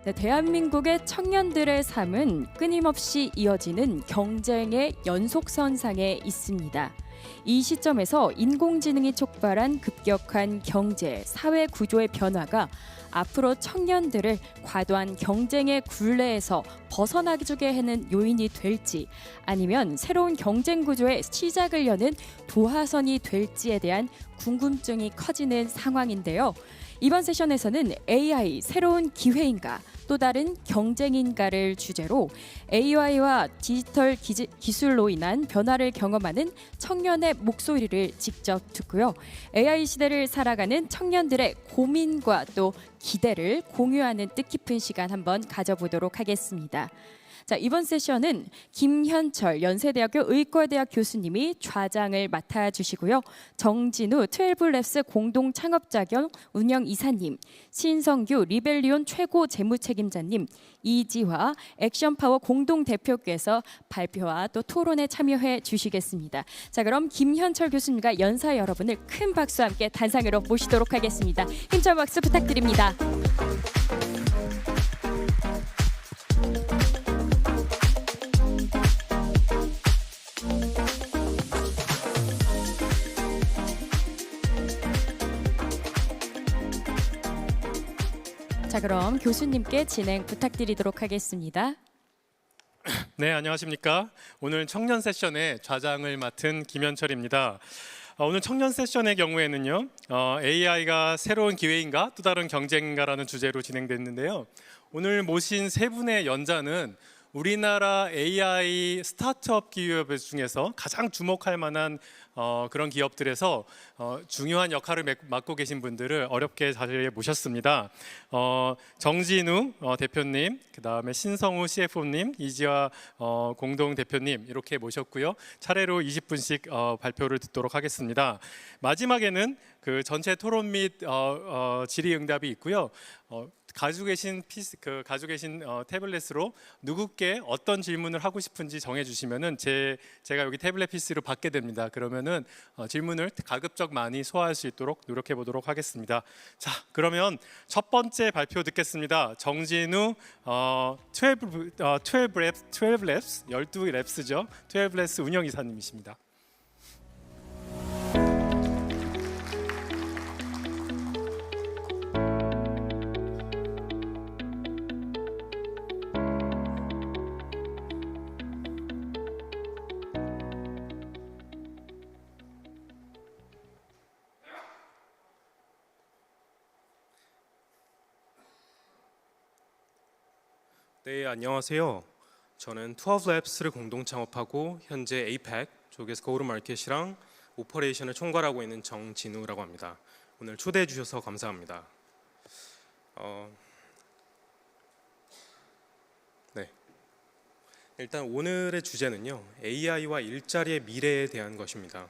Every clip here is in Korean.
네, 대한민국의 청년들의 삶은 끊임없이 이어지는 경쟁의 연속선상에 있습니다. 이 시점에서 인공지능이 촉발한 급격한 경제, 사회 구조의 변화가 앞으로 청년들을 과도한 경쟁의 굴레에서 벗어나게 하는 요인이 될지, 아니면 새로운 경쟁 구조의 시작을 여는 도화선이 될지에 대한 궁금증이 커지는 상황인데요. 이번 세션에서는 AI 새로운 기회인가 또 다른 경쟁인가를 주제로 AI와 디지털 기술로 인한 변화를 경험하는 청년의 목소리를 직접 듣고요. AI 시대를 살아가는 청년들의 고민과 또 기대를 공유하는 뜻깊은 시간 한번 가져보도록 하겠습니다. 자, 이번 세션은 김현철 연세대학교 의과대학 교수님이 좌장을 맡아주시고요. 정진우 12랩스 공동 창업자 겸 운영 이사님, 신성규 리벨리온 최고 재무책임자님, 이지화 액션파워 공동 대표께서 발표와 또 토론에 참여해 주시겠습니다. 자, 그럼 김현철 교수님과 연사 여러분을 큰 박수와 함께 단상으로 모시도록 하겠습니다. 힘찬 박수 부탁드립니다. 자, 그럼 교수님께 진행 부탁드리도록 하겠습니다. 네, 안녕하십니까. 오늘 청년 세션의 좌장을 맡은 김현철입니다. 오늘 청년 세션의 경우에는요, AI가 새로운 기회인가 또 다른 경쟁인가라는 주제로 진행됐는데요. 오늘 모신 세 분의 연자는 우리나라 AI 스타트업 기업 중에서 가장 주목할 만한 그런 기업들에서 중요한 역할을 맡고 계신 분들을 어렵게 자리에 모셨습니다. 정진우 대표님, 그 다음에 신성우 CFO님, 이지화 공동 대표님 이렇게 모셨고요. 차례로 20분씩 발표를 듣도록 하겠습니다. 마지막에는 그 전체 토론 및 질의응답이 있고요. 가지고 계신 태블릿으로 누구께 어떤 질문을 하고 싶은지 정해주시면은 제가 여기 태블릿 PC로 받게 됩니다. 그러면은 질문을 가급적 많이 소화할 수 있도록 노력해 보도록 하겠습니다. 자, 그러면 첫 번째 발표 듣겠습니다. 정진우 12랩스죠. 12랩스 운영 이사님이십니다. 네, 안녕하세요. 저는 12랩스를 공동 창업하고 현재 APAC 쪽에서 고르마켓이랑 오퍼레이션을 총괄하고 있는 정진우라고 합니다. 오늘 초대해 주셔서 감사합니다. 네, 일단 오늘의 주제는요, AI와 일자리의 미래에 대한 것입니다.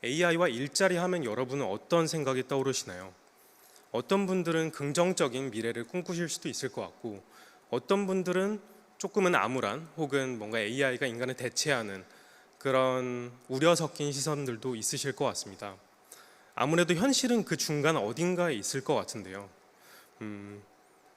AI와 일자리 하면 여러분은 어떤 생각이 떠오르시나요? 어떤 분들은 긍정적인 미래를 꿈꾸실 수도 있을 것 같고, 어떤 분들은 조금은 암울한 혹은 뭔가 AI가 인간을 대체하는 그런 우려 섞인 시선들도 있으실 것 같습니다. 아무래도 현실은 그 중간 어딘가에 있을 것 같은데요.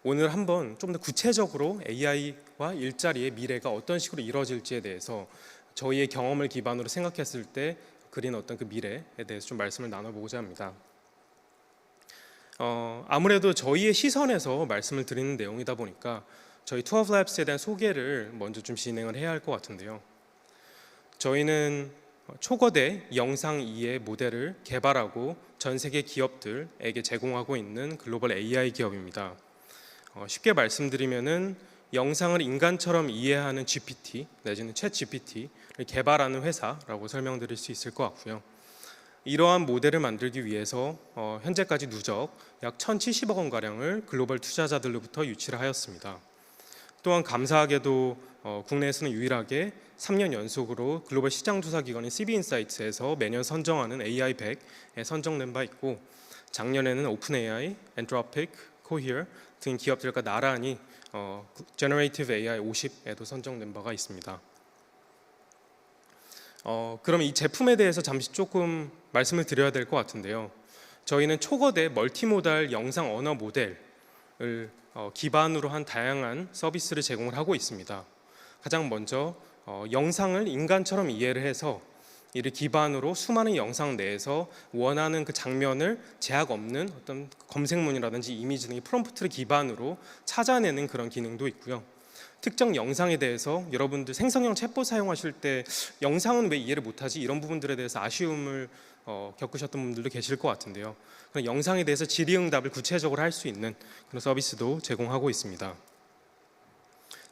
오늘 한번 좀 더 구체적으로 AI와 일자리의 미래가 어떤 식으로 이루어질지에 대해서 저희의 경험을 기반으로 생각했을 때 그린 어떤 그 미래에 대해서 좀 말씀을 나눠보고자 합니다. 아무래도 저희의 시선에서 말씀을 드리는 내용이다 보니까 저희 12랩스에 대한 소개를 먼저 좀 진행을 해야 할 것 같은데요. 저희는 초거대 영상 이해 모델을 개발하고 전 세계 기업들에게 제공하고 있는 글로벌 AI 기업입니다. 쉽게 말씀드리면은 영상을 인간처럼 이해하는 GPT 내지는 챗 GPT를 개발하는 회사라고 설명드릴 수 있을 것 같고요. 이러한 모델을 만들기 위해서 현재까지 누적 약 1,070억 원가량을 글로벌 투자자들로부터 유치를 하였습니다. 또한 감사하게도 국내에서는 유일하게 3년 연속으로 글로벌 시장조사기관인 CB인사이트에서 매년 선정하는 AI 100에 선정된 바 있고, 작년에는 오픈AI, 엔트로픽, 코히어 등 기업들과 나란히 제너레이티브 AI 50에도 선정된 바가 있습니다. 그럼 이 제품에 대해서 잠시 조금 말씀을 드려야 될 것 같은데요. 저희는 초거대 멀티모달 영상 언어 모델, 기반으로 한 다양한 서비스를 제공을 하고 있습니다. 가장 먼저 영상을 인간처럼 이해를 해서 이를 기반으로 수많은 영상 내에서 원하는 그 장면을 제약 없는 어떤 검색문이라든지 이미지 등의 프롬프트를 기반으로 찾아내는 그런 기능도 있고요. 특정 영상에 대해서 여러분들 생성형 챗봇 사용하실 때 영상은 왜 이해를 못하지? 이런 부분들에 대해서 아쉬움을 겪으셨던 분들도 계실 것 같은데요. 그런 영상에 대해서 질의응답을 구체적으로 할 수 있는 그런 서비스도 제공하고 있습니다.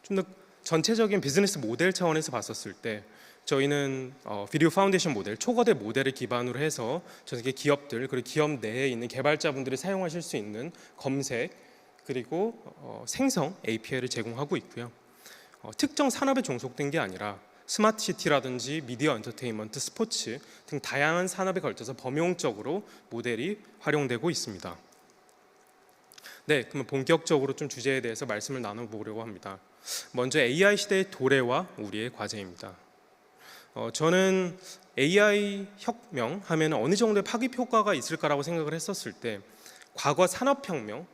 좀 더 전체적인 비즈니스 모델 차원에서 봤었을 때 저희는 비디오 파운데이션 모델, 초거대 모델을 기반으로 해서 전 세계 기업들 그리고 기업 내에 있는 개발자분들이 사용하실 수 있는 검색 그리고 생성 API를 제공하고 있고요. 특정 산업에 종속된 게 아니라 스마트 시티라든지 미디어 엔터테인먼트, 스포츠 등 다양한 산업에 걸쳐서 범용적으로 모델이 활용되고 있습니다. 네, 그러면 본격적으로 좀 주제에 대해서 말씀을 나눠보려고 합니다. 먼저 AI 시대의 도래와 우리의 과제입니다. 저는 AI 혁명 하면 어느 정도의 파급 효과가 있을까라고 생각을 했었을 때 과거 산업혁명에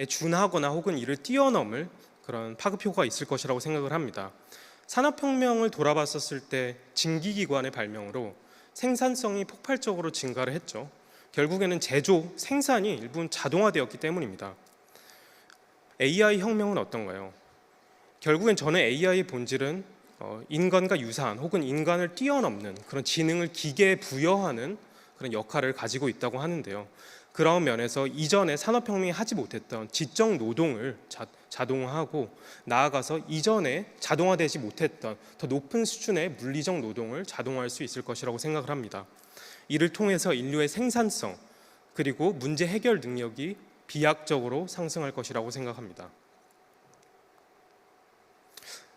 준하거나 혹은 이를 뛰어넘을 그런 파급 효과가 있을 것이라고 생각을 합니다. 산업혁명을 돌아봤었을 때 증기기관의 발명으로 생산성이 폭발적으로 증가를 했죠. 결국에는 제조, 생산이 일부는 자동화되었기 때문입니다. AI 혁명은 어떤가요? 결국엔 저는 AI의 본질은 인간과 유사한 혹은 인간을 뛰어넘는 그런 지능을 기계에 부여하는 그런 역할을 가지고 있다고 하는데요. 그런 면에서 이전에 산업혁명이 하지 못했던 지적 노동을 자동화하고 나아가서 이전에 자동화되지 못했던 더 높은 수준의 물리적 노동을 자동화할 수 있을 것이라고 생각을 합니다. 이를 통해서 인류의 생산성 그리고 문제 해결 능력이 비약적으로 상승할 것이라고 생각합니다.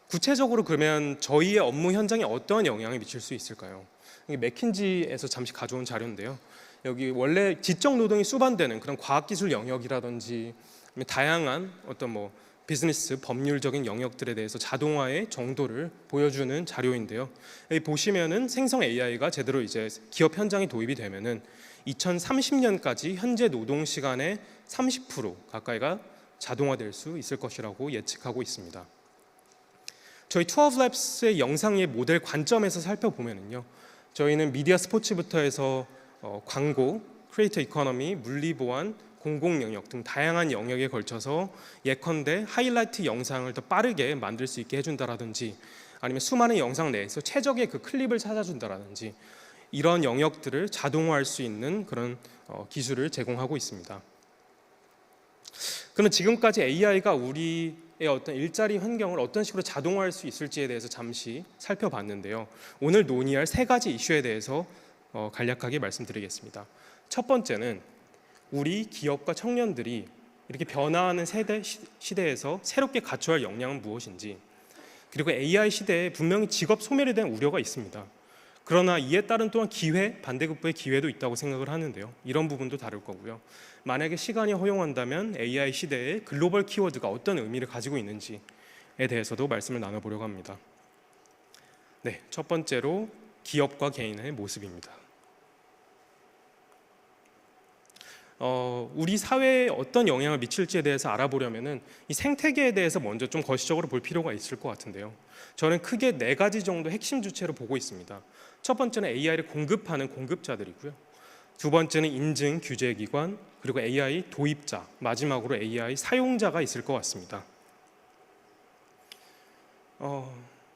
구체적으로 그러면 저희의 업무 현장에 어떠한 영향을 미칠 수 있을까요? 이게 맥킨지에서 잠시 가져온 자료인데요. 여기 원래 지적 노동이 수반되는 그런 과학기술 영역이라든지 다양한 어떤 비즈니스 법률적인 영역들에 대해서 자동화의 정도를 보여주는 자료인데요. 여기 보시면은 생성 AI가 제대로 이제 기업 현장에 도입이 되면은 2030년까지 현재 노동 시간의 30% 가까이가 자동화될 수 있을 것이라고 예측하고 있습니다. 저희 투어블랩스의 영상의 모델 관점에서 살펴보면요, 저희는 미디어 스포츠부터 해서 광고, 크리에이터 이코노미, 물리보안, 공공영역 등 다양한 영역에 걸쳐서 예컨대 하이라이트 영상을 더 빠르게 만들 수 있게 해준다라든지 아니면 수많은 영상 내에서 최적의 그 클립을 찾아준다라든지 이런 영역들을 자동화할 수 있는 그런 기술을 제공하고 있습니다. 그러면 지금까지 AI가 우리의 어떤 일자리 환경을 어떤 식으로 자동화할 수 있을지에 대해서 잠시 살펴봤는데요. 오늘 논의할 세 가지 이슈에 대해서 간략하게 말씀드리겠습니다. 첫 번째는 우리 기업과 청년들이 이렇게 변화하는 시대에서 새롭게 갖춰야 할 역량은 무엇인지, 그리고 AI 시대에 분명히 직업 소멸에 대한 우려가 있습니다. 그러나 이에 따른 또한 기회, 반대급부의 기회도 있다고 생각을 하는데요. 이런 부분도 다룰 거고요. 만약에 시간이 허용한다면 AI 시대에 글로벌 키워드가 어떤 의미를 가지고 있는지에 대해서도 말씀을 나눠보려고 합니다. 네, 첫 번째로 기업과 개인의 모습입니다. 우리 사회에 어떤 영향을 미칠지에 대해서 알아보려면은 이 생태계에 대해서 먼저 좀 거시적으로 볼 필요가 있을 것 같은데요. 저는 크게 4가지 정도 핵심 주체로 보고 있습니다. 첫 번째는 AI를 공급하는 공급자들이고요. 두 번째는 인증 규제 기관, 그리고 AI 도입자, 마지막으로 AI 사용자가 있을 것 같습니다.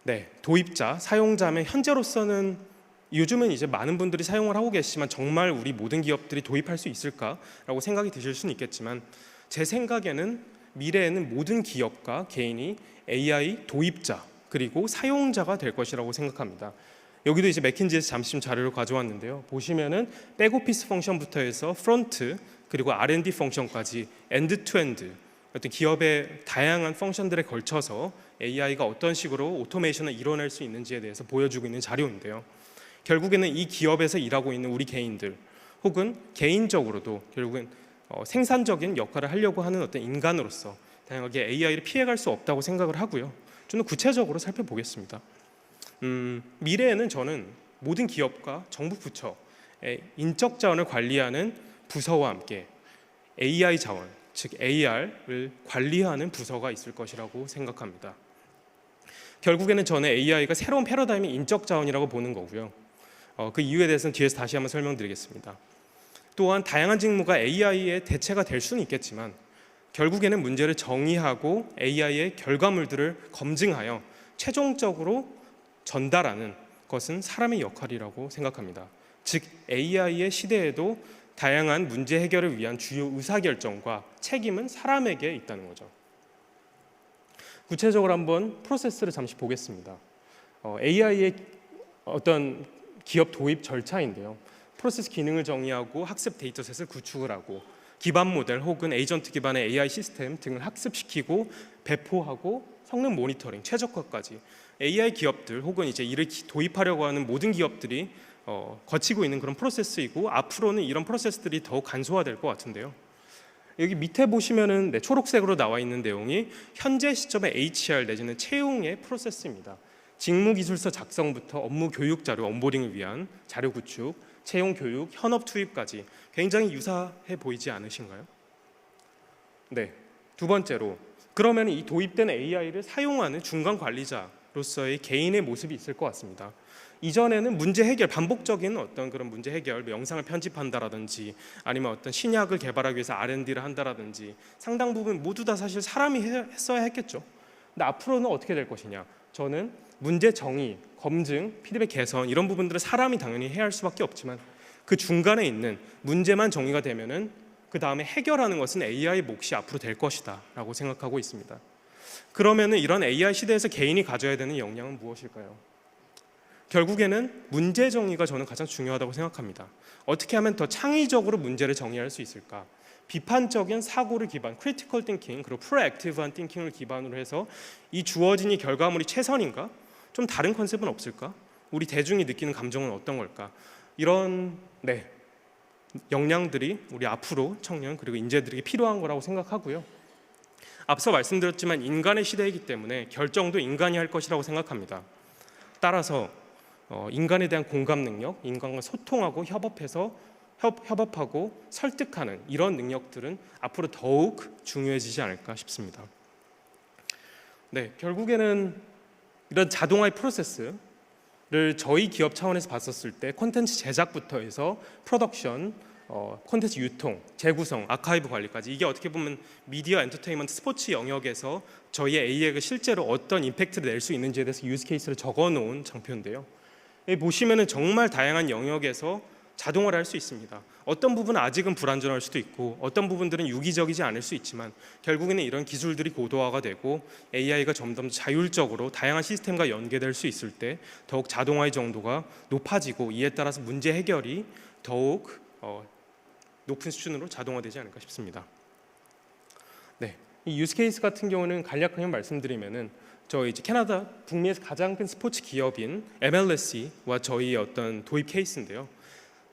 네, 도입자, 사용자면 현재로서는 요즘은 이제 많은 분들이 사용을 하고 계시지만 정말 우리 모든 기업들이 도입할 수 있을까라고 생각이 드실 수는 있겠지만 제 생각에는 미래에는 모든 기업과 개인이 AI 도입자 그리고 사용자가 될 것이라고 생각합니다. 여기도 이제 맥킨지에서 잠시 자료를 가져왔는데요. 보시면은 백오피스 펑션부터 해서 프론트 그리고 R&D 펑션까지 엔드 투 엔드 어떤 기업의 다양한 펑션들에 걸쳐서 AI가 어떤 식으로 오토메이션을 이뤄낼 수 있는지에 대해서 보여주고 있는 자료인데요. 결국에는 이 기업에서 일하고 있는 우리 개인들 혹은 개인적으로도 결국엔 생산적인 역할을 하려고 하는 어떤 인간으로서 다양하게 AI를 피해갈 수 없다고 생각을 하고요. 좀 더 구체적으로 살펴보겠습니다. 미래에는 저는 모든 기업과 정부 부처의 인적 자원을 관리하는 부서와 함께 AI 자원, 즉 AR을 관리하는 부서가 있을 것이라고 생각합니다. 결국에는 저는 AI가 새로운 패러다임의 인적 자원이라고 보는 거고요. 그 이유에 대해서는 뒤에서 다시 한번 설명드리겠습니다. 또한 다양한 직무가 AI의 대체가 될 수는 있겠지만 결국에는 문제를 정의하고 AI의 결과물들을 검증하여 최종적으로 전달하는 것은 사람의 역할이라고 생각합니다. 즉 AI의 시대에도 다양한 문제 해결을 위한 주요 의사결정과 책임은 사람에게 있다는 거죠. 구체적으로 한번 프로세스를 잠시 보겠습니다. AI의 어떤 기업 도입 절차인데요. 프로세스 기능을 정의하고 학습 데이터셋을 구축을 하고 기반 모델 혹은 에이전트 기반의 AI 시스템 등을 학습시키고 배포하고 성능 모니터링, 최적화까지 AI 기업들 혹은 이제 이를 도입하려고 하는 모든 기업들이 거치고 있는 그런 프로세스이고 앞으로는 이런 프로세스들이 더욱 간소화될 것 같은데요. 여기 밑에 보시면은 초록색으로 나와 있는 내용이 현재 시점의 HR 내지는 채용의 프로세스입니다. 직무기술서 작성부터 업무 교육 자료 온보딩을 위한 자료 구축, 채용 교육, 현업 투입까지 굉장히 유사해 보이지 않으신가요? 네. 두 번째로 그러면 이 도입된 AI를 사용하는 중간 관리자로서의 개인의 모습이 있을 것 같습니다. 이전에는 문제 해결, 반복적인 어떤 그런 문제 해결, 뭐 영상을 편집한다라든지 아니면 어떤 신약을 개발하기 위해서 R&D를 한다라든지 상당 부분 모두 다 사실 사람이 했어야 했겠죠. 근데 앞으로는 어떻게 될 것이냐? 저는 문제 정의, 검증, 피드백 개선 이런 부분들을 사람이 당연히 해야 할 수밖에 없지만 그 중간에 있는 문제만 정의가 되면은 그 다음에 해결하는 것은 AI 몫이 앞으로 될 것이다라고 생각하고 있습니다. 그러면은 이런 AI 시대에서 개인이 가져야 되는 역량은 무엇일까요? 결국에는 문제 정의가 저는 가장 중요하다고 생각합니다. 어떻게 하면 더 창의적으로 문제를 정의할 수 있을까? 비판적인 사고를 기반, 크리티컬 띵킹 그리고 프로액티브한 띵킹을 기반으로 해서 이 주어진 이 결과물이 최선인가? 좀 다른 컨셉은 없을까? 우리 대중이 느끼는 감정은 어떤 걸까? 이런 역량들이 우리 앞으로 청년 그리고 인재들에게 필요한 거라고 생각하고요. 앞서 말씀드렸지만 인간의 시대이기 때문에 결정도 인간이 할 것이라고 생각합니다. 따라서 인간에 대한 공감 능력, 인간과 소통하고 협업하고 설득하는 이런 능력들은 앞으로 더욱 중요해지지 않을까 싶습니다. 네, 결국에는 이런 자동화의 프로세스를 저희 기업 차원에서 봤었을 때 콘텐츠 제작부터 해서 프로덕션, 콘텐츠 유통, 재구성, 아카이브 관리까지 이게 어떻게 보면 미디어, 엔터테인먼트, 스포츠 영역에서 저희의 AI가 실제로 어떤 임팩트를 낼 수 있는지에 대해서 유즈 케이스를 적어놓은 장표인데요. 여기 보시면은 정말 다양한 영역에서 자동화를 할 수 있습니다. 어떤 부분은 아직은 불완전할 수도 있고 어떤 부분들은 유기적이지 않을 수 있지만 결국에는 이런 기술들이 고도화가 되고 AI가 점점 자율적으로 다양한 시스템과 연계될 수 있을 때 더욱 자동화의 정도가 높아지고 이에 따라서 문제 해결이 더욱 높은 수준으로 자동화되지 않을까 싶습니다. 네, 이 유스 케이스 같은 경우는 간략하게 말씀드리면은 저희 이제 캐나다 북미에서 가장 큰 스포츠 기업인 MLS와 저희 어떤 도입 케이스인데요.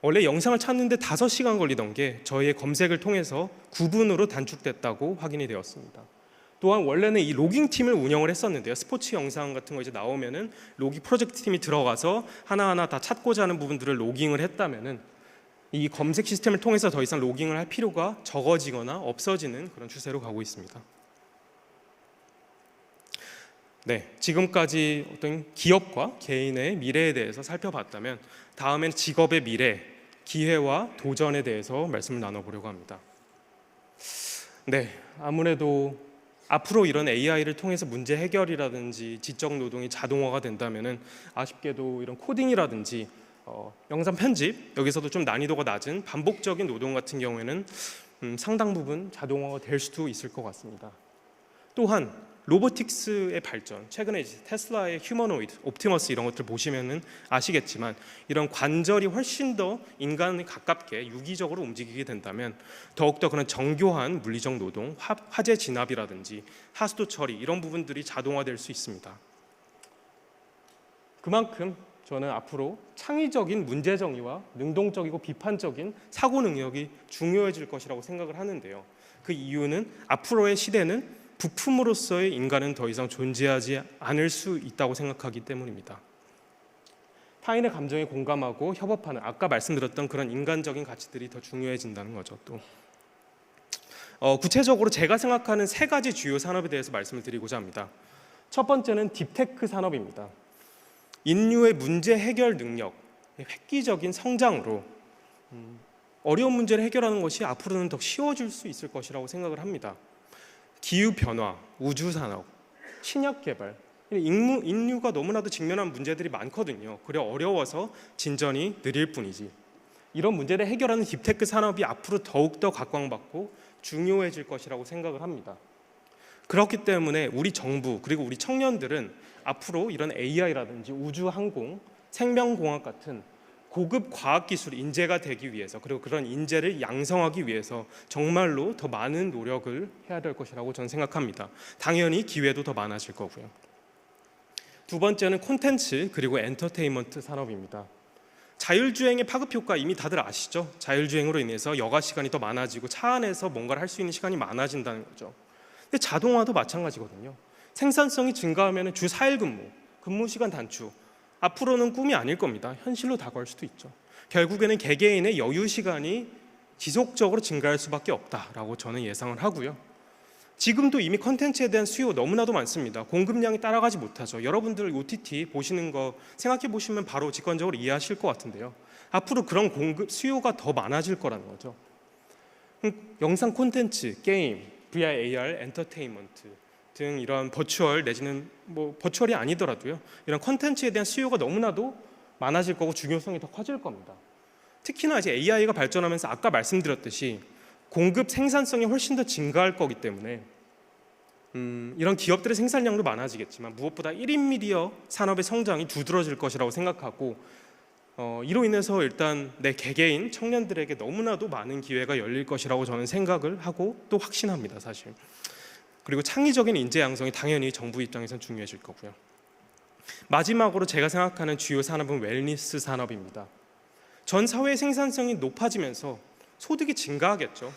원래 영상을 찾는데 5시간 걸리던 게 저희의 검색을 통해서 9분으로 단축됐다고 확인이 되었습니다. 또한 원래는 이 로깅 팀을 운영을 했었는데요. 스포츠 영상 같은 거 이제 나오면은 로깅 프로젝트 팀이 들어가서 하나하나 다 찾고자 하는 부분들을 로깅을 했다면은 이 검색 시스템을 통해서 더 이상 로깅을 할 필요가 적어지거나 없어지는 그런 추세로 가고 있습니다. 네, 지금까지 어떤 기업과 개인의 미래에 대해서 살펴봤다면 다음엔 직업의 미래, 기회와 도전에 대해서 말씀을 나눠보려고 합니다. 네, 아무래도 앞으로 이런 AI를 통해서 문제 해결이라든지 지적 노동이 자동화가 된다면은 아쉽게도 이런 코딩이라든지 영상 편집 여기서도 좀 난이도가 낮은 반복적인 노동 같은 경우에는 상당 부분 자동화가 될 수도 있을 것 같습니다. 또한 로보틱스의 발전, 최근에 이제 테슬라의 휴머노이드, 옵티머스 이런 것들 보시면은 아시겠지만 이런 관절이 훨씬 더 인간에 가깝게 유기적으로 움직이게 된다면 더욱더 그런 정교한 물리적 노동, 화재 진압이라든지 하수도 처리 이런 부분들이 자동화될 수 있습니다. 그만큼 저는 앞으로 창의적인 문제 정의와 능동적이고 비판적인 사고 능력이 중요해질 것이라고 생각을 하는데요. 그 이유는 앞으로의 시대는 부품으로서의 인간은 더 이상 존재하지 않을 수 있다고 생각하기 때문입니다. 타인의 감정에 공감하고 협업하는 아까 말씀드렸던 그런 인간적인 가치들이 더 중요해진다는 거죠. 또 구체적으로 제가 생각하는 세 가지 주요 산업에 대해서 말씀을 드리고자 합니다. 첫 번째는 딥테크 산업입니다. 인류의 문제 해결 능력, 획기적인 성장으로 어려운 문제를 해결하는 것이 앞으로는 더 쉬워질 수 있을 것이라고 생각을 합니다. 기후 변화, 우주 산업, 신약 개발, 인류가 너무나도 직면한 문제들이 많거든요. 그래 어려워서 진전이 느릴 뿐이지. 이런 문제를 해결하는 딥테크 산업이 앞으로 더욱더 각광받고 중요해질 것이라고 생각을 합니다. 그렇기 때문에 우리 정부 그리고 우리 청년들은 앞으로 이런 AI라든지 우주 항공, 생명공학 같은 고급 과학기술 인재가 되기 위해서 그리고 그런 인재를 양성하기 위해서 정말로 더 많은 노력을 해야 될 것이라고 저는 생각합니다. 당연히 기회도 더 많아질 거고요. 두 번째는 콘텐츠 그리고 엔터테인먼트 산업입니다. 자율주행의 파급 효과 이미 다들 아시죠? 자율주행으로 인해서 여가 시간이 더 많아지고 차 안에서 뭔가를 할 수 있는 시간이 많아진다는 거죠. 근데 자동화도 마찬가지거든요. 생산성이 증가하면 주 4일 근무 시간 단축 앞으로는 꿈이 아닐 겁니다. 현실로 다가올 수도 있죠. 결국에는 개개인의 여유 시간이 지속적으로 증가할 수밖에 없다라고 저는 예상을 하고요. 지금도 이미 컨텐츠에 대한 수요 너무나도 많습니다. 공급량이 따라가지 못하죠. 여러분들 OTT 보시는 거 생각해 보시면 바로 직관적으로 이해하실 것 같은데요. 앞으로 그런 공급 수요가 더 많아질 거라는 거죠. 영상 콘텐츠, 게임, VR, AR, 엔터테인먼트 등 이런 버추얼 내지는 뭐 버추얼이 아니더라도요. 이런 콘텐츠에 대한 수요가 너무나도 많아질 거고 중요성이 더 커질 겁니다. 특히나 이제 AI가 발전하면서 아까 말씀드렸듯이 공급 생산성이 훨씬 더 증가할 거기 때문에 이런 기업들의 생산량도 많아지겠지만 무엇보다 1인 미디어 산업의 성장이 두드러질 것이라고 생각하고 이로 인해서 일단 내 개개인 청년들에게 너무나도 많은 기회가 열릴 것이라고 저는 생각을 하고 또 확신합니다. 사실. 그리고 창의적인 인재 양성이 당연히 정부 입장에서는 중요해질 거고요. 마지막으로 제가 생각하는 주요 산업은 웰니스 산업입니다. 전 사회의 생산성이 높아지면서 소득이 증가하겠죠.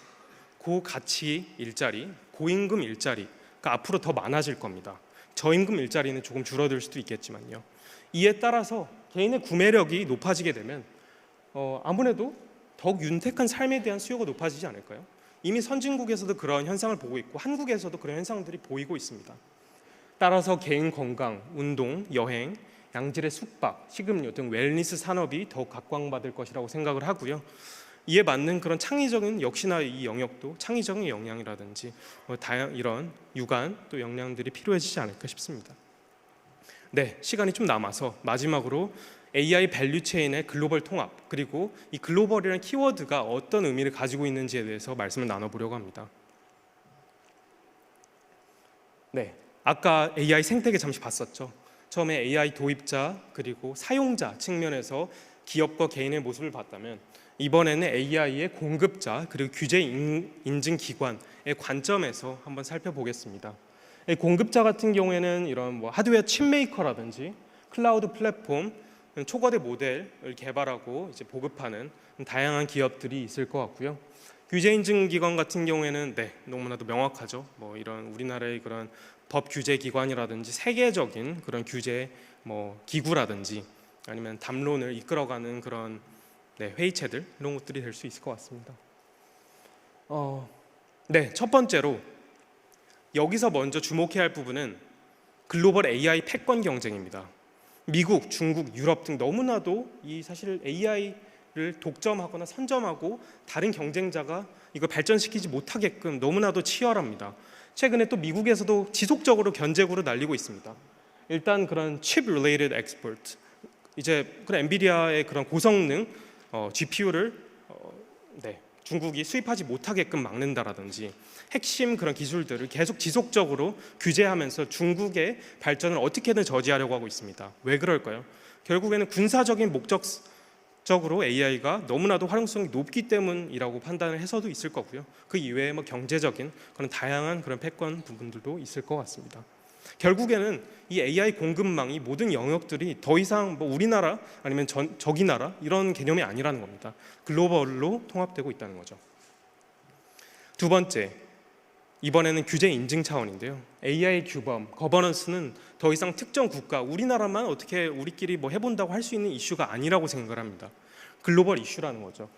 고가치 일자리, 고임금 일자리가 앞으로 더 많아질 겁니다. 저임금 일자리는 조금 줄어들 수도 있겠지만요. 이에 따라서 개인의 구매력이 높아지게 되면 아무래도 더욱 윤택한 삶에 대한 수요가 높아지지 않을까요? 이미 선진국에서도 그런 현상을 보고 있고 한국에서도 그런 현상들이 보이고 있습니다. 따라서 개인 건강, 운동, 여행, 양질의 숙박, 식음료 등 웰니스 산업이 더욱 각광받을 것이라고 생각을 하고요. 이에 맞는 그런 창의적인 역시나 이 영역도 창의적인 역량이라든지 이런 유관 또 역량들이 필요해지지 않을까 싶습니다. 네, 시간이 좀 남아서 마지막으로 AI 밸류 체인의 글로벌 통합 그리고 이 글로벌이라는 키워드가 어떤 의미를 가지고 있는지에 대해서 말씀을 나눠보려고 합니다. 네, 아까 AI 생태계 잠시 봤었죠. 처음에 AI 도입자 그리고 사용자 측면에서 기업과 개인의 모습을 봤다면 이번에는 AI의 공급자 그리고 규제 인증 기관의 관점에서 한번 살펴보겠습니다. 공급자 같은 경우에는 이런 뭐 하드웨어 칩 메이커라든지 클라우드 플랫폼, 초거대 모델을 개발하고 이제 보급하는 다양한 기업들이 있을 것 같고요. 규제 인증 기관 같은 경우에는 너무나도 명확하죠. 뭐 이런 우리나라의 그런 법 규제 기관이라든지 세계적인 그런 규제 기구라든지 아니면 담론을 이끌어가는 그런 회의체들 이런 것들이 될 수 있을 것 같습니다. 첫 번째로 여기서 먼저 주목해야 할 부분은 글로벌 AI 패권 경쟁입니다. 미국, 중국, 유럽 등 너무나도 이 사실 AI를 독점하거나 선점하고 다른 경쟁자가 이걸 발전시키지 못하게끔 너무나도 치열합니다. 최근에 또 미국에서도 지속적으로 견제구를 날리고 있습니다. 일단 그런 chip related export 이제 그런 엔비디아의 그런 고성능 GPU를 중국이 수입하지 못하게끔 막는다라든지 핵심 그런 기술들을 계속 지속적으로 규제하면서 중국의 발전을 어떻게든 저지하려고 하고 있습니다. 왜 그럴까요? 결국에는 군사적인 목적적으로 AI가 너무나도 활용성이 높기 때문이라고 판단을 해서도 있을 거고요. 그 이외에 경제적인 그런 다양한 그런 패권 부분들도 있을 것 같습니다. 결국에는 이 AI 공급망이 모든 영역들이 더 이상 우리나라 아니면 저기 나라 이런 개념이 아니라는 겁니다. 글로벌로 통합되고 있다는 거죠. 두 번째, 이번에는 규제 인증 차원인데요. AI 규범, 거버넌스는 더 이상 특정 국가, 우리나라만 어떻게 우리끼리 해본다고 할 수 있는 이슈가 아니라고 생각을 합니다. 글로벌 이슈라는 거죠.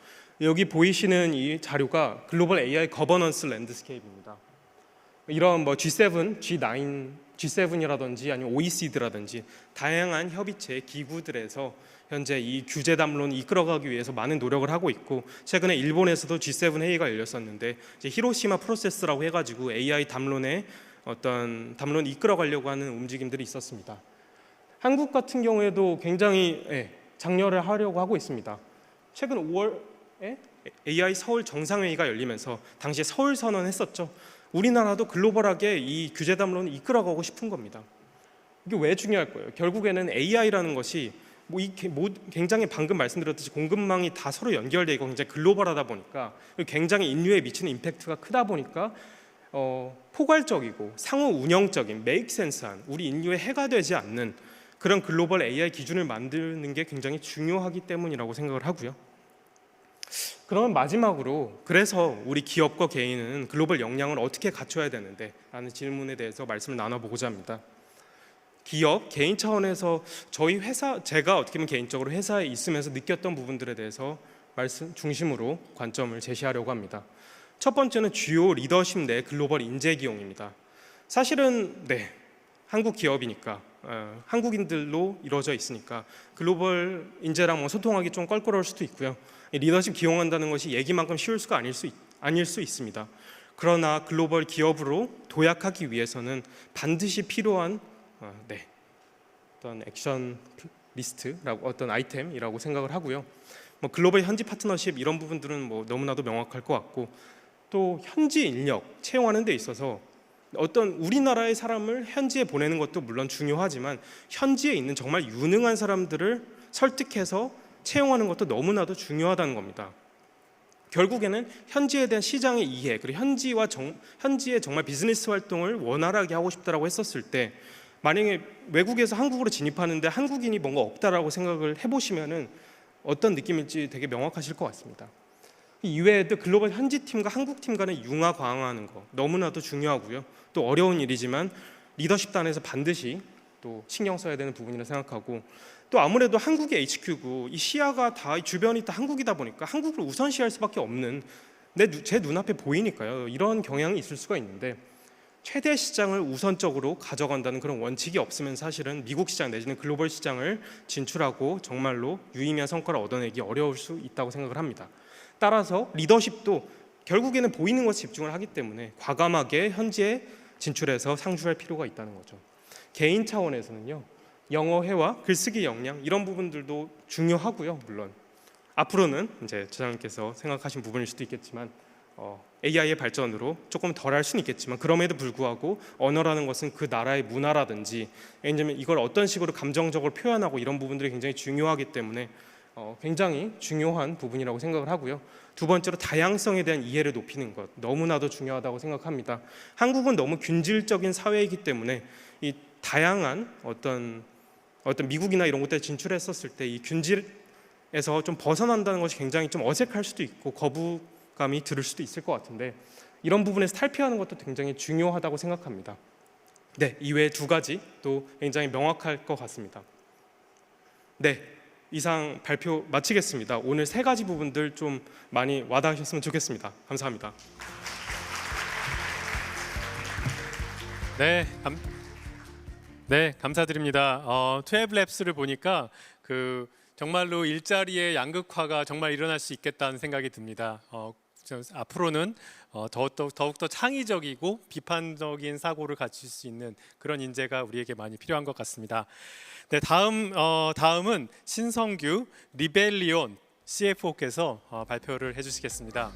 여기 보이시는 이 자료가 글로벌 AI 거버넌스 랜드스케이프입니다. 이런 뭐 G7, G9, G7이라든지 아니면 OECD라든지 다양한 협의체 기구들에서 현재 이 규제 담론을 이끌어가기 위해서 많은 노력을 하고 있고, 최근에 일본에서도 G7 회의가 열렸었는데 이제 히로시마 프로세스라고 해가지고 AI 담론에 어떤 담론을 이끌어가려고 하는 움직임들이 있었습니다. 한국 같은 경우에도 굉장히 장려를 하려고 하고 있습니다. 최근 5월에 AI 서울 정상회의가 열리면서 당시에 서울 선언했었죠. 우리나라도 글로벌하게 이 규제 담론을 이끌어가고 싶은 겁니다. 이게 왜 중요할 거예요? 결국에는 AI라는 것이 굉장히 방금 말씀드렸듯이 공급망이 다 서로 연결되어 있고 굉장히 글로벌하다 보니까, 굉장히 인류에 미치는 임팩트가 크다 보니까 포괄적이고 상호 운영적인 메이크 센스한 우리 인류에 해가 되지 않는 그런 글로벌 AI 기준을 만드는 게 굉장히 중요하기 때문이라고 생각을 하고요. 그러면 마지막으로, 그래서 우리 기업과 개인은 글로벌 역량을 어떻게 갖춰야 되는데 라는 질문에 대해서 말씀을 나눠보고자 합니다. 기업, 개인 차원에서 저희 회사, 제가 어떻게 보면 개인적으로 회사에 있으면서 느꼈던 부분들에 대해서 말씀 중심으로 관점을 제시하려고 합니다. 첫 번째는 주요 리더십 내 글로벌 인재 기용입니다. 사실은 한국 기업이니까 한국인들로 이루어져 있으니까 글로벌 인재랑 소통하기 좀 껄끄러울 수도 있고요. 리더십 기용한다는 것이 얘기만큼 쉬울 수가 아닐 수 있습니다. 그러나 글로벌 기업으로 도약하기 위해서는 반드시 필요한 어떤 액션 리스트라고 어떤 아이템이라고 생각을 하고요. 글로벌 현지 파트너십 이런 부분들은 너무나도 명확할 것 같고, 또 현지 인력 채용하는 데 있어서 어떤 우리나라의 사람을 현지에 보내는 것도 물론 중요하지만 현지에 있는 정말 유능한 사람들을 설득해서 채용하는 것도 너무나도 중요하다는 겁니다. 결국에는 현지에 대한 시장의 이해, 그리고 현지의 정말 비즈니스 활동을 원활하게 하고 싶다라고 했었을 때, 만약에 외국에서 한국으로 진입하는데 한국인이 뭔가 없다라고 생각을 해보시면은 어떤 느낌일지 되게 명확하실 것 같습니다. 이외에도 글로벌 현지 팀과 한국 팀 간의 융화 강화하는 거 너무나도 중요하고요. 또 어려운 일이지만 리더십 단에서 반드시 또 신경 써야 되는 부분이라 생각하고, 또 아무래도 한국의 HQ고 이 시야가 다 주변이 다 한국이다 보니까 한국을 우선시할 수밖에 없는, 제 눈앞에 보이니까요. 이런 경향이 있을 수가 있는데, 최대 시장을 우선적으로 가져간다는 그런 원칙이 없으면 사실은 미국 시장 내지는 글로벌 시장을 진출하고 정말로 유의미한 성과를 얻어내기 어려울 수 있다고 생각을 합니다. 따라서 리더십도 결국에는 보이는 것에 집중을 하기 때문에 과감하게 현지에 진출해서 상주할 필요가 있다는 거죠. 개인 차원에서는요, 영어회화, 글쓰기 역량 이런 부분들도 중요하고요. 물론 앞으로는 이제 저장님께서 생각하신 부분일 수도 있겠지만 AI의 발전으로 조금 덜할 수는 있겠지만, 그럼에도 불구하고 언어라는 것은 그 나라의 문화라든지 아니면 이걸 어떤 식으로 감정적으로 표현하고 이런 부분들이 굉장히 중요하기 때문에 굉장히 중요한 부분이라고 생각을 하고요. 두 번째로 다양성에 대한 이해를 높이는 것 너무나도 중요하다고 생각합니다. 한국은 너무 균질적인 사회이기 때문에 이 다양한 어떤 미국이나 이런 곳에 진출했었을 때 이 균질에서 좀 벗어난다는 것이 굉장히 좀 어색할 수도 있고 거부감이 들을 수도 있을 것 같은데, 이런 부분에서 탈피하는 것도 굉장히 중요하다고 생각합니다. 이외에 두 가지 또 굉장히 명확할 것 같습니다. 이상 발표 마치겠습니다. 오늘 세 가지 부분들 좀 많이 와닿으셨으면 좋겠습니다. 감사합니다. 감사드립니다. 투앱랩스를 보니까 정말로 일자리의 양극화가 정말 일어날 수 있겠다는 생각이 듭니다. 앞으로는 더욱더 창의적이고 비판적인 사고를 갖출 수 있는 그런 인재가 우리에게 많이 필요한 것 같습니다. 다음은 신성규 리벨리온 CFO께서 발표를 해주시겠습니다.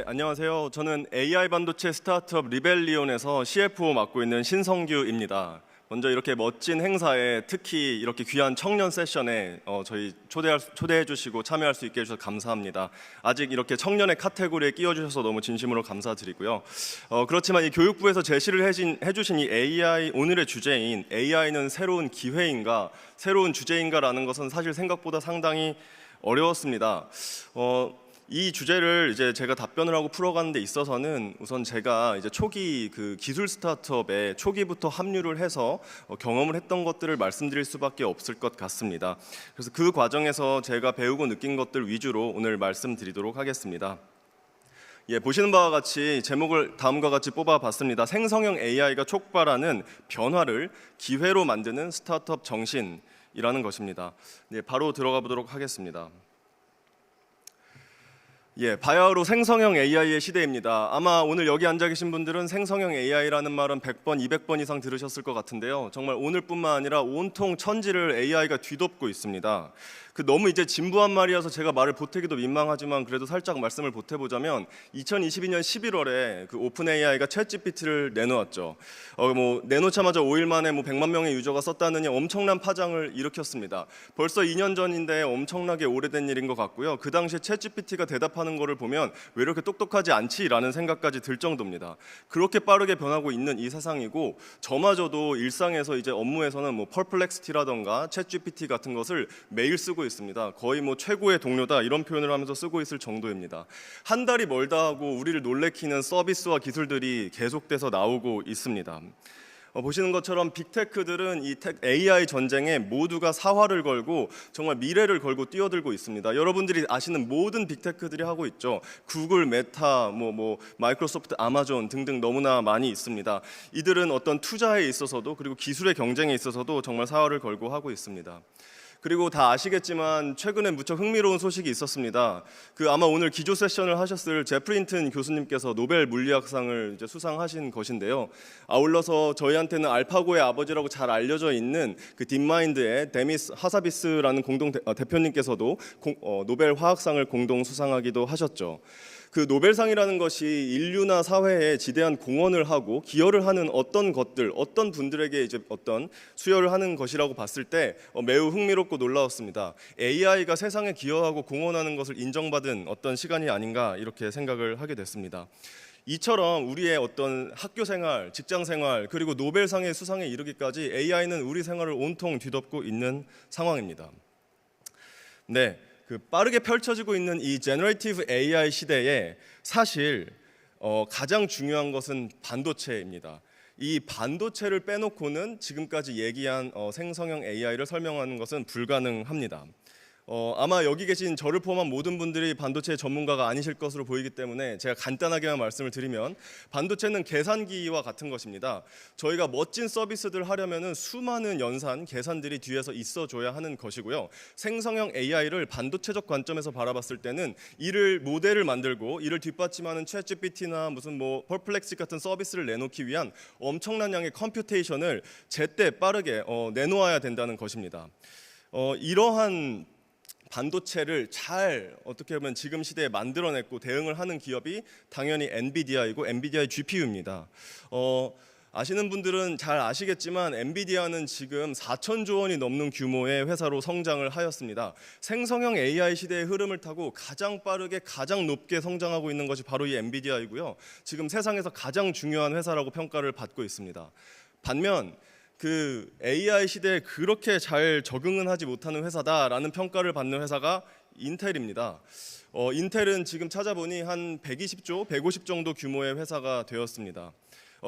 안녕하세요. 저는 AI 반도체 스타트업 리벨리온에서 CFO 맡고 있는 신성규입니다. 먼저 이렇게 멋진 행사에, 특히 이렇게 귀한 청년 세션에 저희 초대해 주시고 참여할 수 있게 해주셔서 감사합니다. 아직 이렇게 청년의 카테고리에 끼워주셔서 너무 진심으로 감사드리고요. 그렇지만 이 교육부에서 제시를 해주신 이 AI, 오늘의 주제인 AI는 새로운 기회인가, 새로운 주제인가라는 것은 사실 생각보다 상당히 어려웠습니다. 이 주제를 이제 제가 답변을 하고 풀어가는 데 있어서는 우선 제가 이제 초기 그 기술 스타트업에 초기부터 합류를 해서 경험을 했던 것들을 말씀드릴 수밖에 없을 것 같습니다. 그래서 그 과정에서 제가 배우고 느낀 것들 위주로 오늘 말씀드리도록 하겠습니다. 예, 보시는 바와 같이 제목을 다음과 같이 뽑아봤습니다. 생성형 AI가 촉발하는 변화를 기회로 만드는 스타트업 정신이라는 것입니다. 네, 바로 들어가 보도록 하겠습니다. 예, 바야흐로 생성형 AI의 시대입니다. 아마 오늘 여기 앉아 계신 분들은 생성형 AI라는 말은 100번, 200번 이상 들으셨을 것 같은데요. 정말 오늘뿐만 아니라 온통 천지를 AI가 뒤덮고 있습니다. 너무 이제 진부한 말이어서 제가 말을 보태기도 민망하지만 그래도 살짝 말씀을 보태보자면 2022년 11월에 그 오픈 AI가 챗GPT를 내놓았죠. 내놓자마자 5일 만에 100만 명의 유저가 썼다느니 엄청난 파장을 일으켰습니다. 벌써 2년 전인데 엄청나게 오래된 일인 것 같고요. 그 당시에 챗GPT가 대답하는 거를 보면 왜 이렇게 똑똑하지 않지라는 생각까지 들 정도입니다. 그렇게 빠르게 변하고 있는 이 세상이고 저마저도 일상에서 이제 업무에서는 퍼플렉시티라던가 챗GPT 같은 것을 매일 쓰고 있습니다. 거의 최고의 동료다 이런 표현을 하면서 쓰고 있을 정도입니다. 한 달이 멀다 하고 우리를 놀래키는 서비스와 기술들이 계속돼서 나오고 있습니다. 보시는 것처럼 빅테크들은 이 AI 전쟁에 모두가 사활을 걸고 정말 미래를 걸고 뛰어들고 있습니다. 여러분들이 아시는 모든 빅테크들이 하고 있죠. 구글, 메타, 마이크로소프트, 아마존 등등 너무나 많이 있습니다. 이들은 어떤 투자에 있어서도 그리고 기술의 경쟁에 있어서도 정말 사활을 걸고 하고 있습니다. 그리고 다 아시겠지만 최근에 무척 흥미로운 소식이 있었습니다. 아마 오늘 기조 세션을 하셨을 제프리 힌튼 교수님께서 노벨 물리학상을 이제 수상하신 것인데요. 아울러서 저희한테는 알파고의 아버지라고 잘 알려져 있는 딥마인드의 데미스 하사비스라는 공동 대표님께서도 노벨 화학상을 공동 수상하기도 하셨죠. 노벨상이라는 것이 인류나 사회에 지대한 공헌을 하고 기여를 하는 어떤 것들, 어떤 분들에게 이제 어떤 수여를 하는 것이라고 봤을 때 매우 흥미롭고 놀라웠습니다. AI가 세상에 기여하고 공헌하는 것을 인정받은 어떤 시간이 아닌가 이렇게 생각을 하게 됐습니다. 이처럼 우리의 어떤 학교 생활, 직장 생활, 그리고 노벨상의 수상에 이르기까지 AI는 우리 생활을 온통 뒤덮고 있는 상황입니다. 네. 빠르게 펼쳐지고 있는 이 제너레이티브 AI 시대에 사실 가장 중요한 것은 반도체입니다. 이 반도체를 빼놓고는 지금까지 얘기한 생성형 AI를 설명하는 것은 불가능합니다. 아마 여기 계신 저를 포함한 모든 분들이 반도체 전문가가 아니실 것으로 보이기 때문에 제가 간단하게만 말씀을 드리면 반도체는 계산기와 같은 것입니다. 저희가 멋진 서비스들을 하려면 수많은 연산, 계산들이 뒤에서 있어줘야 하는 것이고요. 생성형 AI를 반도체적 관점에서 바라봤을 때는 이를 모델을 만들고 이를 뒷받침하는 챗GPT나 무슨 퍼플렉시 같은 서비스를 내놓기 위한 엄청난 양의 컴퓨테이션을 제때 빠르게 내놓아야 된다는 것입니다. 이러한 반도체를 잘 어떻게 보면 지금 시대에 만들어냈고 대응을 하는 기업이 당연히 엔비디아이고 엔비디아의 GPU입니다. 아시는 분들은 잘 아시겠지만 엔비디아는 지금 4천조 원이 넘는 규모의 회사로 성장을 하였습니다. 생성형 AI 시대의 흐름을 타고 가장 빠르게 가장 높게 성장하고 있는 것이 바로 이 엔비디아이고요. 지금 세상에서 가장 중요한 회사라고 평가를 받고 있습니다. 반면 AI 시대에 그렇게 잘 적응은 하지 못하는 회사다라는 평가를 받는 회사가 인텔입니다. 인텔은 지금 찾아보니 한 120조, 150 정도 규모의 회사가 되었습니다.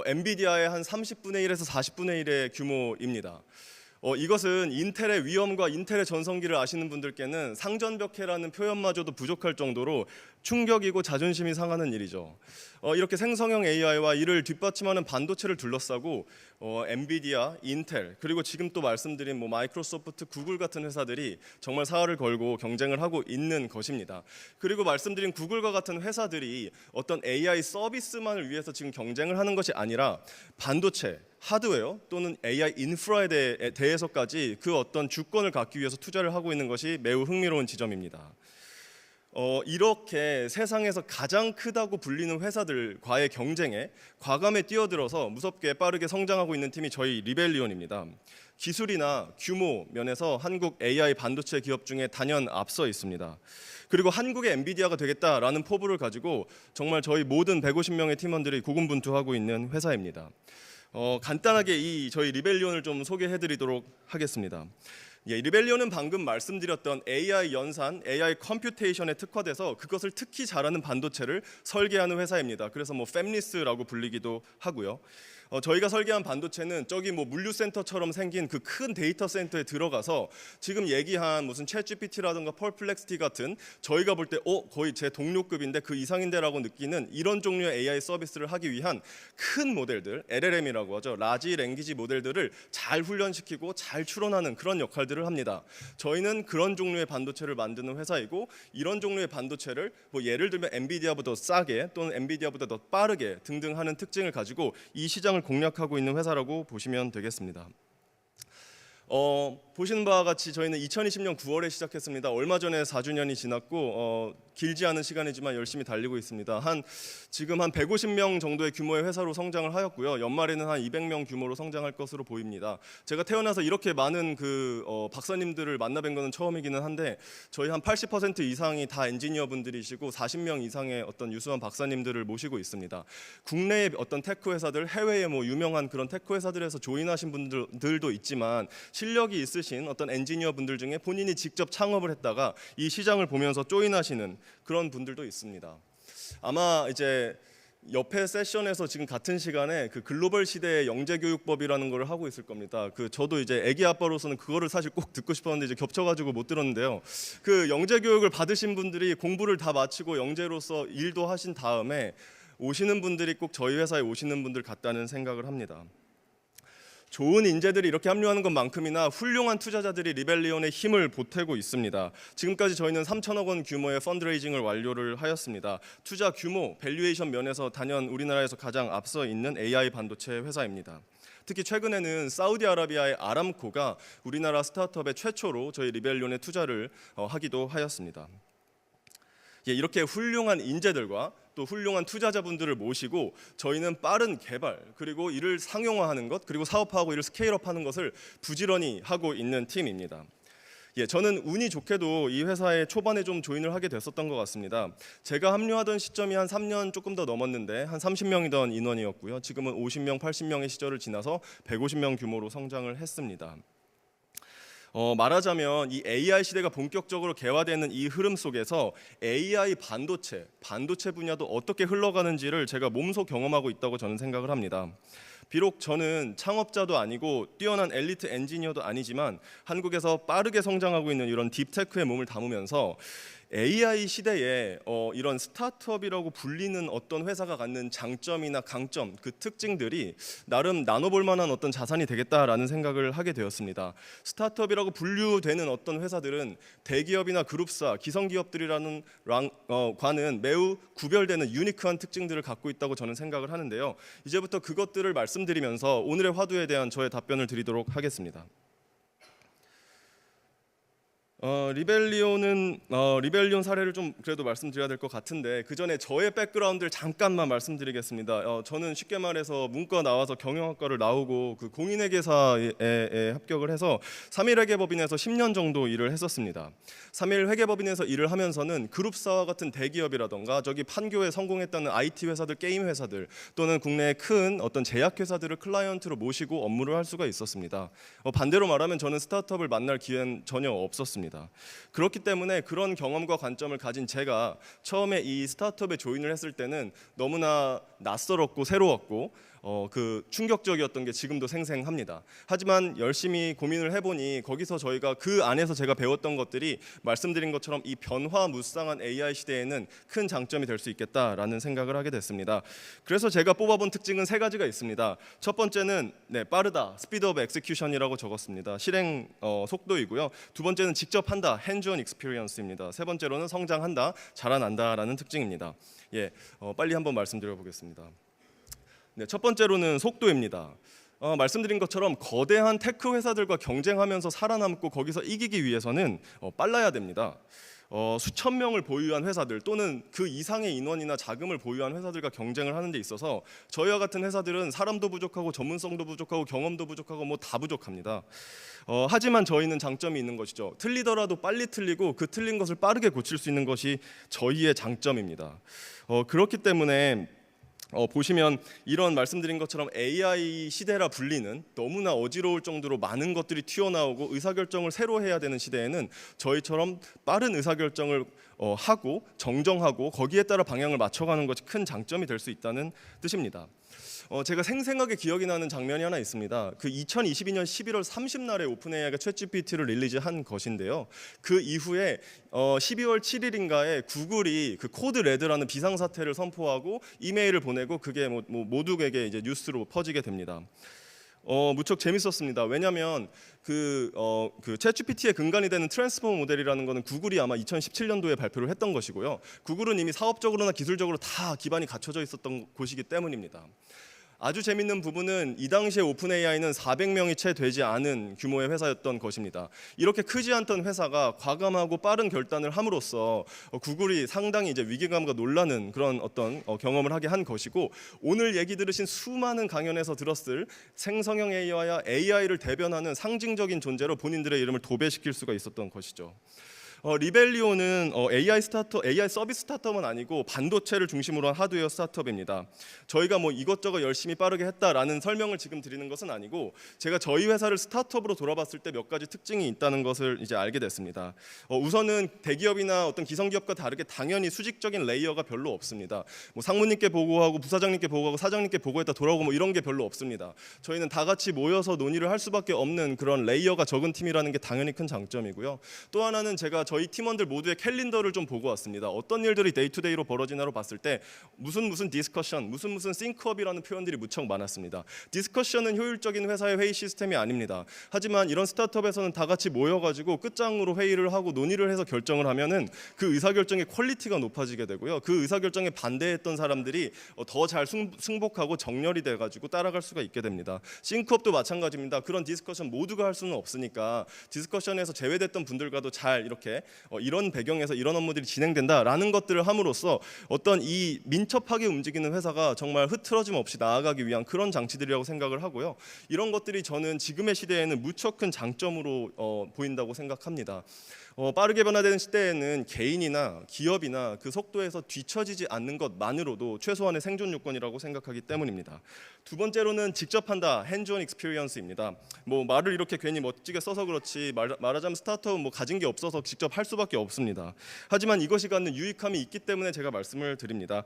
엔비디아의 한 30분의 1에서 40분의 1의 규모입니다. 이것은 인텔의 위엄과 인텔의 전성기를 아시는 분들께는 상전벽해라는 표현마저도 부족할 정도로 충격이고 자존심이 상하는 일이죠. 이렇게 생성형 AI와 이를 뒷받침하는 반도체를 둘러싸고 엔비디아, 인텔, 그리고 지금 또 말씀드린 마이크로소프트, 구글 같은 회사들이 정말 사활을 걸고 경쟁을 하고 있는 것입니다. 그리고 말씀드린 구글과 같은 회사들이 어떤 AI 서비스만을 위해서 지금 경쟁을 하는 것이 아니라 반도체, 하드웨어 또는 AI 인프라에 대해서까지 그 어떤 주권을 갖기 위해서 투자를 하고 있는 것이 매우 흥미로운 지점입니다. 이렇게 세상에서 가장 크다고 불리는 회사들과의 경쟁에 과감히 뛰어들어서 무섭게 빠르게 성장하고 있는 팀이 저희 리벨리온입니다. 기술이나 규모 면에서 한국 AI 반도체 기업 중에 단연 앞서 있습니다. 그리고 한국의 엔비디아가 되겠다라는 포부를 가지고 정말 저희 모든 150명의 팀원들이 고군분투하고 있는 회사입니다. 간단하게 저희 리벨리온을 좀 소개해드리도록 하겠습니다. 예, 리벨리온은 방금 말씀드렸던 AI 연산, AI 컴퓨테이션에 특화돼서 그것을 특히 잘하는 반도체를 설계하는 회사입니다. 그래서 뭐 팹리스라고 불리기도 하고요. 저희가 설계한 반도체는 저기 뭐 물류센터처럼 생긴 그 큰 데이터 센터에 들어가서 지금 얘기한 무슨 챗GPT라든가 펄플렉시티 같은 저희가 볼 때 거의 제 동료급인데 그 이상인데라고 느끼는 이런 종류의 AI 서비스를 하기 위한 큰 모델들, LLM이라고 하죠. 라지 랭귀지 모델들을 잘 훈련시키고 잘 추론하는 그런 역할들을 합니다. 저희는 그런 종류의 반도체를 만드는 회사이고 이런 종류의 반도체를 뭐 예를 들면 엔비디아보다 더 싸게 또는 엔비디아보다 더 빠르게 등등 하는 특징을 가지고 이 시장을 공략하고 있는 회사라고 보시면 되겠습니다. 보시는 바와 같이 저희는 2020년 9월에 시작했습니다. 얼마 전에 4주년이 지났고 길지 않은 시간이지만 열심히 달리고 있습니다. 지금 한 150명 정도의 규모의 회사로 성장을 하였고요. 연말에는 한 200명 규모로 성장할 것으로 보입니다. 제가 태어나서 이렇게 많은 박사님들을 만나뵌 것은 처음이기는 한데 저희 한 80% 이상이 다 엔지니어 분들이시고 40명 이상의 어떤 유수한 박사님들을 모시고 있습니다. 국내의 어떤 테크 회사들, 해외의 뭐 유명한 그런 테크 회사들에서 조인하신 분들도 있지만 실력이 있으신 어떤 엔지니어 분들 중에 본인이 직접 창업을 했다가 이 시장을 보면서 조인하시는 그런 분들도 있습니다. 아마 이제 옆에 세션에서 지금 같은 시간에 그 글로벌 시대의 영재교육법이라는 걸 하고 있을 겁니다. 저도 이제 아기 아빠로서는 그거를 사실 꼭 듣고 싶었는데 이제 겹쳐가지고 못 들었는데요. 그 영재교육을 받으신 분들이 공부를 다 마치고 영재로서 일도 하신 다음에 오시는 분들이 꼭 저희 회사에 오시는 분들 같다는 생각을 합니다. 좋은 인재들이 이렇게 합류하는 것만큼이나 훌륭한 투자자들이 리벨리온의 힘을 보태고 있습니다. 지금까지 저희는 3천억 원 규모의 펀드레이징을 완료를 하였습니다. 투자 규모, 밸류에이션 면에서 단연 우리나라에서 가장 앞서 있는 AI 반도체 회사입니다. 특히 최근에는 사우디아라비아의 아람코가 우리나라 스타트업의 최초로 저희 리벨리온에 투자를 하기도 하였습니다. 이렇게 훌륭한 인재들과 또 훌륭한 투자자분들을 모시고 저희는 빠른 개발 그리고 이를 상용화하는 것 그리고 사업화하고 이를 스케일업하는 것을 부지런히 하고 있는 팀입니다. 저는 운이 좋게도 이 회사에 초반에 좀 조인을 하게 됐었던 것 같습니다. 제가 합류하던 시점이 한 3년 조금 더 넘었는데 한 30명이던 인원이었고요. 지금은 50명, 80명의 시절을 지나서 150명 규모로 성장을 했습니다. 말하자면 이 AI 시대가 본격적으로 개화되는 이 흐름 속에서 AI 반도체 분야도 어떻게 흘러가는지를 제가 몸소 경험하고 있다고 저는 생각을 합니다. 비록 저는 창업자도 아니고 뛰어난 엘리트 엔지니어도 아니지만 한국에서 빠르게 성장하고 있는 이런 딥테크에 몸을 담으면서 AI 시대에 이런 스타트업이라고 불리는 어떤 회사가 갖는 장점이나 강점, 그 특징들이 나름 나눠볼 만한 어떤 자산이 되겠다라는 생각을 하게 되었습니다. 스타트업이라고 분류되는 어떤 회사들은 대기업이나 그룹사, 기성기업들이라는 과는 매우 구별되는 유니크한 특징들을 갖고 있다고 저는 생각을 하는데요. 이제부터 그것들을 말씀드리면서 오늘의 화두에 대한 저의 답변을 드리도록 하겠습니다. 리벨리온 사례를 좀 그래도 말씀드려야 될 것 같은데 그 전에 저의 백그라운드를 잠깐만 말씀드리겠습니다. 저는 쉽게 말해서 문과 나와서 경영학과를 나오고 그 공인회계사에 합격을 해서 3일회계법인에서 10년 정도 일을 했었습니다. 3일회계법인에서 일을 하면서는 그룹사와 같은 대기업이라던가 저기 판교에 성공했다는 IT 회사들, 게임 회사들 또는 국내의 큰 어떤 제약 회사들을 클라이언트로 모시고 업무를 할 수가 있었습니다. 반대로 말하면 저는 스타트업을 만날 기회는 전혀 없었습니다. 그렇기 때문에 그런 경험과 관점을 가진 제가 처음에 이 스타트업에 조인을 했을 때는 너무나 낯설었고 새로웠고 그 충격적이었던 게 지금도 생생합니다. 하지만 열심히 고민을 해보니 거기서 저희가 그 안에서 제가 배웠던 것들이 말씀드린 것처럼 이 변화무쌍한 AI 시대에는 큰 장점이 될 수 있겠다라는 생각을 하게 됐습니다. 그래서 제가 뽑아본 특징은 3가지가 있습니다. 첫 번째는 빠르다, 스피드 오브 엑스큐션이라고 적었습니다. 실행 속도이고요. 두 번째는 직접 한다, 핸즈온 익스피리언스입니다. 세 번째로는 성장한다, 자라난다라는 특징입니다. 빨리 한번 말씀드려 보겠습니다. 첫 번째로는 속도입니다. 말씀드린 것처럼 거대한 테크 회사들과 경쟁하면서 살아남고 거기서 이기기 위해서는 빨라야 됩니다. 수천 명을 보유한 회사들 또는 그 이상의 인원이나 자금을 보유한 회사들과 경쟁을 하는 데 있어서 저희와 같은 회사들은 사람도 부족하고 전문성도 부족하고 경험도 부족하고 뭐 다 부족합니다. 하지만 저희는 장점이 있는 것이죠. 틀리더라도 빨리 틀리고 그 틀린 것을 빠르게 고칠 수 있는 것이 저희의 장점입니다. 그렇기 때문에 보시면 이런 말씀드린 것처럼 AI 시대라 불리는 너무나 어지러울 정도로 많은 것들이 튀어나오고 의사결정을 새로 해야 되는 시대에는 저희처럼 빠른 의사결정을 하고 정정하고 거기에 따라 방향을 맞춰가는 것이 큰 장점이 될 수 있다는 뜻입니다. 제가 생생하게 기억이 나는 장면이 하나 있습니다. 그 2022년 11월 30날에 오픈AI가 챗GPT를 릴리즈한 것인데요. 그 이후에 12월 7일인가에 구글이 그 코드 레드라는 비상 사태를 선포하고 이메일을 보내고 그게 모두에게 이제 뉴스로 퍼지게 됩니다. 무척 재밌었습니다. 왜냐하면 그 챗GPT의 근간이 되는 트랜스포머 모델이라는 것은 구글이 아마 2017년도에 발표를 했던 것이고요. 구글은 이미 사업적으로나 기술적으로 다 기반이 갖춰져 있었던 곳이기 때문입니다. 아주 재밌는 부분은 이 당시에 오픈AI는 400명이 채 되지 않은 규모의 회사였던 것입니다. 이렇게 크지 않던 회사가 과감하고 빠른 결단을 함으로써 구글이 상당히 이제 위기감과 놀라는 그런 어떤 경험을 하게 한 것이고, 오늘 얘기 들으신 수많은 강연에서 들었을 생성형 AI와 AI를 대변하는 상징적인 존재로 본인들의 이름을 도배시킬 수가 있었던 것이죠. 리벨리온은 AI 서비스 스타트업은 아니고 반도체를 중심으로 한 하드웨어 스타트업입니다. 저희가 이것저것 열심히 빠르게 했다라는 설명을 지금 드리는 것은 아니고, 제가 저희 회사를 스타트업으로 돌아봤을 때 몇 가지 특징이 있다는 것을 이제 알게 됐습니다. 우선은 대기업이나 어떤 기성기업과 다르게 당연히 수직적인 레이어가 별로 없습니다. 상무님께 보고하고 부사장님께 보고하고 사장님께 보고했다 돌아오고 이런 게 별로 없습니다. 저희는 다 같이 모여서 논의를 할 수밖에 없는 그런 레이어가 적은 팀이라는 게 당연히 큰 장점이고요. 또 하나는 제가 저희 팀원들 모두의 캘린더를 좀 보고 왔습니다. 어떤 일들이 데이투데이로 벌어지나로 봤을 때 무슨 디스커션, 무슨 싱크업이라는 표현들이 무척 많았습니다. 디스커션은 효율적인 회사의 회의 시스템이 아닙니다. 하지만 이런 스타트업에서는 다 같이 모여가지고 끝장으로 회의를 하고 논의를 해서 결정을 하면은 그 의사결정의 퀄리티가 높아지게 되고요. 그 의사결정에 반대했던 사람들이 더 잘 승복하고 정렬이 돼가지고 따라갈 수가 있게 됩니다. 싱크업도 마찬가지입니다. 그런 디스커션 모두가 할 수는 없으니까 디스커션에서 제외됐던 분들과도 잘 이렇게 이런 배경에서 이런 업무들이 진행된다라는 것들을 함으로써 어떤 이 민첩하게 움직이는 회사가 정말 흐트러짐 없이 나아가기 위한 그런 장치들이라고 생각을 하고요. 이런 것들이 저는 지금의 시대에는 무척 큰 장점으로 보인다고 생각합니다. 빠르게 변화되는 시대에는 개인이나 기업이나 그 속도에서 뒤처지지 않는 것만으로도 최소한의 생존 요건이라고 생각하기 때문입니다. 두 번째로는 직접 한다, 핸즈온 익스피리언스입니다. 말을 이렇게 괜히 멋지게 써서 그렇지 말하자면 스타트업은 가진 게 없어서 직접 할 수밖에 없습니다. 하지만 이것이 갖는 유익함이 있기 때문에 제가 말씀을 드립니다.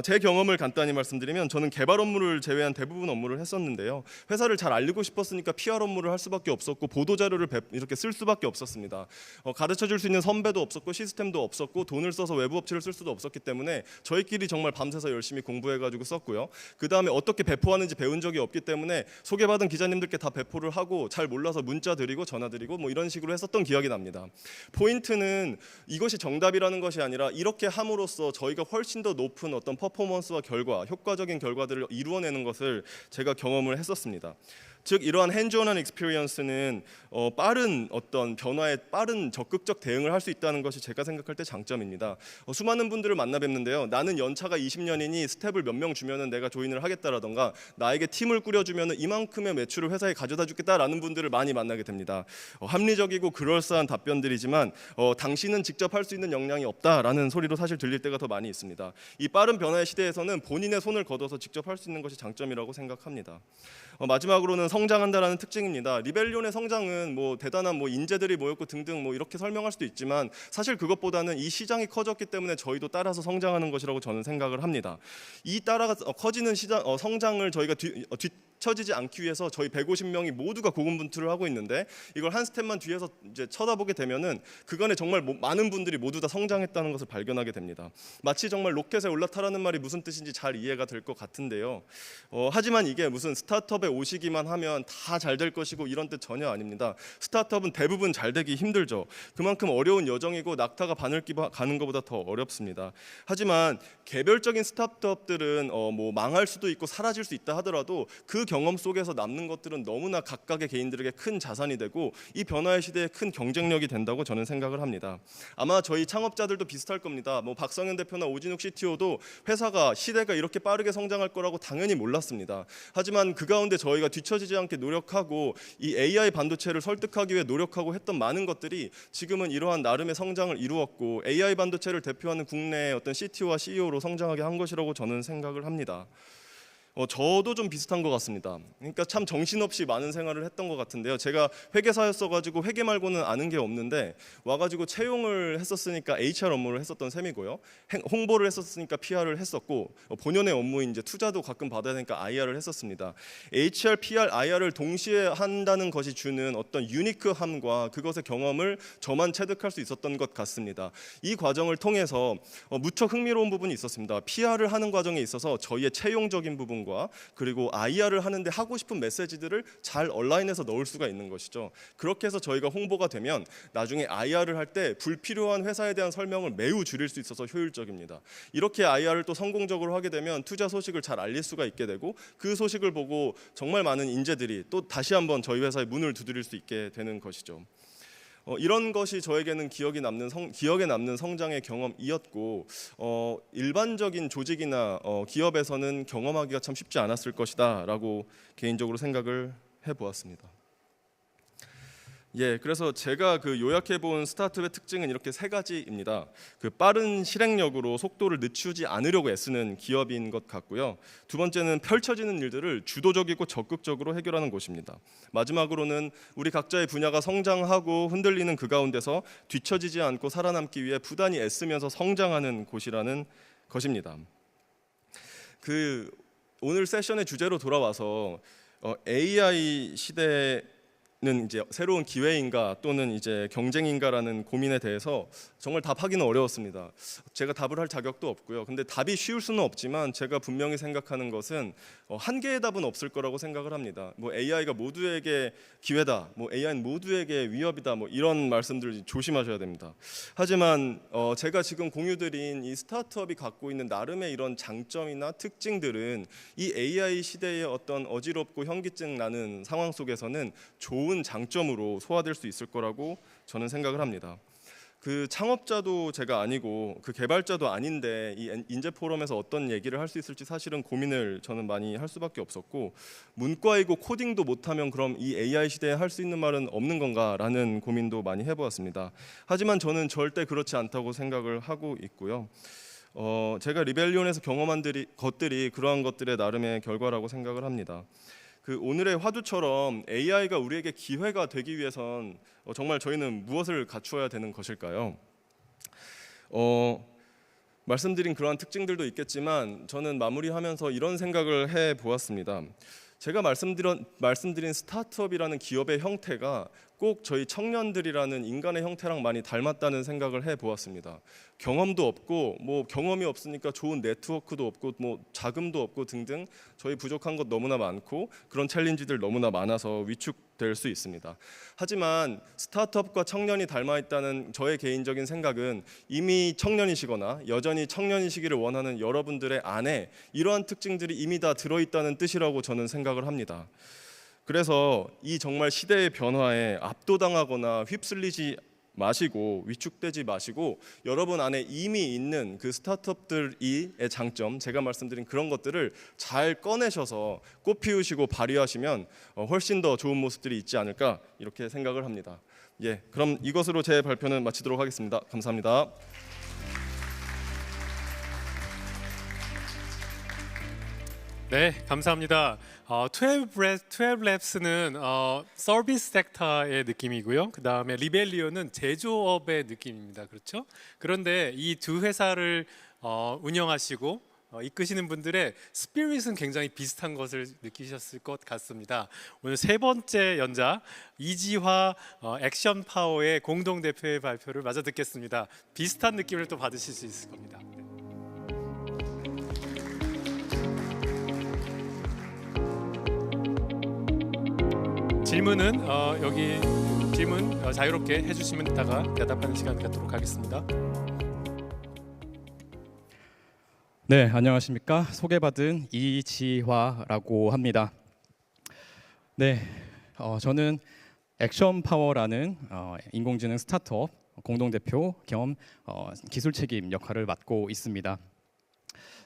제 경험을 간단히 말씀드리면 저는 개발 업무를 제외한 대부분 업무를 했었는데요. 회사를 잘 알리고 싶었으니까 PR 업무를 할 수밖에 없었고 보도 자료를 이렇게 쓸 수밖에 없었습니다. 가르쳐줄 수 있는 선배도 없었고 시스템도 없었고 돈을 써서 외부 업체를 쓸 수도 없었기 때문에 저희끼리 정말 밤새서 열심히 공부해가지고 썼고요. 그 다음에 어떻게 배포하는지 배운 적이 없기 때문에 소개받은 기자님들께 다 배포를 하고 잘 몰라서 문자 드리고 전화 드리고 이런 식으로 했었던 기억이 납니다. 포인트는 이것이 정답이라는 것이 아니라 이렇게 함으로써 저희가 훨씬 더 높은 어떤 퍼포먼스와 결과, 효과적인 결과들을 이루어내는 것을 제가 경험을 했었습니다. 즉 이러한 핸즈온한 익스피리언스는 빠른 어떤 변화에 빠른 적극적 대응을 할 수 있다는 것이 제가 생각할 때 장점입니다. 수많은 분들을 만나 뵙는데요. 나는 연차가 20년이니 스텝을 몇 명 주면은 내가 조인을 하겠다라던가 나에게 팀을 꾸려주면은 이만큼의 매출을 회사에 가져다 주겠다라는 분들을 많이 만나게 됩니다. 합리적이고 그럴싸한 답변들이지만 당신은 직접 할 수 있는 역량이 없다라는 소리로 사실 들릴 때가 더 많이 있습니다. 이 빠른 변화의 시대에서는 본인의 손을 거둬서 직접 할 수 있는 것이 장점이라고 생각합니다. 마지막으로는 성장한다라는 특징입니다. 리벨리온의 성장은 대단한 인재들이 모였고 등등 이렇게 설명할 수도 있지만 사실 그것보다는 이 시장이 커졌기 때문에 저희도 따라서 성장하는 것이라고 저는 생각을 합니다. 이 따라 커지는 성장을 저희가 뒤처지지 않기 위해서 저희 150명이 모두가 고군분투를 하고 있는데 이걸 한 스텝만 뒤에서 이제 쳐다보게 되면은 그간에 정말 많은 분들이 모두 다 성장했다는 것을 발견하게 됩니다. 마치 정말 로켓에 올라타라는 말이 무슨 뜻인지 잘 이해가 될 것 같은데요. 하지만 이게 무슨 스타트업에 오시기만 하면 다 잘 될 것이고 이런 뜻 전혀 아닙니다. 스타트업은 대부분 잘 되기 힘들죠. 그만큼 어려운 여정이고 낙타가 바늘길 가는 것보다 더 어렵습니다. 하지만 개별적인 스타트업들은 망할 수도 있고 사라질 수 있다 하더라도 그 경험 속에서 남는 것들은 너무나 각각의 개인들에게 큰 자산이 되고 이 변화의 시대에 큰 경쟁력이 된다고 저는 생각을 합니다. 아마 저희 창업자들도 비슷할 겁니다. 박성현 대표나 오진욱 CTO도 회사가 시대가 이렇게 빠르게 성장할 거라고 당연히 몰랐습니다. 하지만 그 가운데 저희가 뒤처지지 뒤처지지 않게 노력하고 이 AI 반도체를 설득하기 위해 노력하고 했던 많은 것들이 지금은 이러한 나름의 성장을 이루었고 AI 반도체를 대표하는 국내의 어떤 CTO와 CEO로 성장하게 한 것이라고 저는 생각을 합니다. 저도 좀 비슷한 것 같습니다. 그러니까 참 정신없이 많은 생활을 했던 것 같은데요. 제가 회계사였어가지고 회계 말고는 아는 게 없는데 와가지고 채용을 했었으니까 HR 업무를 했었던 셈이고요. 홍보를 했었으니까 PR을 했었고 본연의 업무인 이제 투자도 가끔 받아야 되니까 IR을 했었습니다. HR, PR, IR을 동시에 한다는 것이 주는 어떤 유니크함과 그것의 경험을 저만 체득할 수 있었던 것 같습니다. 이 과정을 통해서 무척 흥미로운 부분이 있었습니다. PR을 하는 과정에 있어서 저희의 채용적인 부분과 그리고 IR을 하는데 하고 싶은 메시지들을 잘 온라인에서 넣을 수가 있는 것이죠. 그렇게 해서 저희가 홍보가 되면 나중에 IR을 할 때 불필요한 회사에 대한 설명을 매우 줄일 수 있어서 효율적입니다. 이렇게 IR을 또 성공적으로 하게 되면 투자 소식을 잘 알릴 수가 있게 되고 그 소식을 보고 정말 많은 인재들이 또 다시 한번 저희 회사에 문을 두드릴 수 있게 되는 것이죠. 이런 것이 저에게는 기억에 남는 성장의 경험이었고 일반적인 조직이나 기업에서는 경험하기가 참 쉽지 않았을 것이다라고 개인적으로 생각을 해보았습니다. 그래서 제가 요약해 본 스타트업의 특징은 이렇게 세 가지입니다. 빠른 실행력으로 속도를 늦추지 않으려고 애쓰는 기업인 것 같고요. 두 번째는 펼쳐지는 일들을 주도적이고 적극적으로 해결하는 곳입니다. 마지막으로는 우리 각자의 분야가 성장하고 흔들리는 그 가운데서 뒤처지지 않고 살아남기 위해 부단히 애쓰면서 성장하는 곳이라는 것입니다. 오늘 세션의 주제로 돌아와서 AI 시대 는 이제 새로운 기회인가 또는 이제 경쟁인가라는 고민에 대해서 정말 답하기는 어려웠습니다. 제가 답을 할 자격도 없고요. 근데 답이 쉬울 수는 없지만 제가 분명히 생각하는 것은 한 개의 답은 없을 거라고 생각을 합니다. AI가 모두에게 기회다, AI는 모두에게 위협이다, 이런 말씀들 조심하셔야 됩니다. 하지만 제가 지금 공유드린 이 스타트업이 갖고 있는 나름의 이런 장점이나 특징들은 이 AI 시대의 어떤 어지럽고 현기증 나는 상황 속에서는 좋은 장점으로 소화될 수 있을 거라고 저는 생각을 합니다. 창업자도 제가 아니고 개발자도 아닌데 이 인재 포럼에서 어떤 얘기를 할 수 있을지 사실은 고민을 저는 많이 할 수밖에 없었고 문과이고 코딩도 못하면 그럼 이 AI 시대에 할 수 있는 말은 없는 건가라는 고민도 많이 해보았습니다. 하지만 저는 절대 그렇지 않다고 생각을 하고 있고요. 제가 리벨리온에서 경험한 것들이 그러한 것들의 나름의 결과라고 생각을 합니다. 오늘의 화두처럼 AI가 우리에게 기회가 되기 위해선 정말 저희는 무엇을 갖추어야 되는 것일까요? 말씀드린 그러한 특징들도 있겠지만 저는 마무리하면서 이런 생각을 해보았습니다. 제가 말씀드린 스타트업이라는 기업의 형태가 꼭 저희 청년들이라는 인간의 형태랑 많이 닮았다는 생각을 해보았습니다. 경험도 없고 경험이 없으니까 좋은 네트워크도 없고 자금도 없고 등등 저희 부족한 것 너무나 많고 그런 챌린지들 너무나 많아서 위축될 수 있습니다. 하지만 스타트업과 청년이 닮아있다는 저의 개인적인 생각은 이미 청년이시거나 여전히 청년이시기를 원하는 여러분들의 안에 이러한 특징들이 이미 다 들어있다는 뜻이라고 저는 생각을 합니다. 그래서 이 정말 시대의 변화에 압도당하거나 휩쓸리지 마시고 위축되지 마시고 여러분 안에 이미 있는 스타트업들의 장점, 제가 말씀드린 그런 것들을 잘 꺼내셔서 꽃피우시고 발휘하시면 훨씬 더 좋은 모습들이 있지 않을까 이렇게 생각을 합니다. 그럼 이것으로 제 발표는 마치도록 하겠습니다. 감사합니다. 네, 감사합니다. 12랩스는 서비스 섹터의 느낌이고요. 그 다음에 리벨리온은 제조업의 느낌입니다. 그렇죠? 그런데 이 두 회사를 운영하시고 이끄시는 분들의 스피릿은 굉장히 비슷한 것을 느끼셨을 것 같습니다. 오늘 세 번째 연자 이지화 액션 파워의 공동 대표의 발표를 마저 듣겠습니다. 비슷한 느낌을 또 받으실 수 있을 겁니다. 질문은 여기 질문 자유롭게 해주시면 이따가 대답하는 시간 갖도록 하겠습니다. 네, 안녕하십니까. 소개받은 이지화라고 합니다. 네, 저는 액션 파워라는 인공지능 스타트업 공동대표 겸 기술 책임 역할을 맡고 있습니다.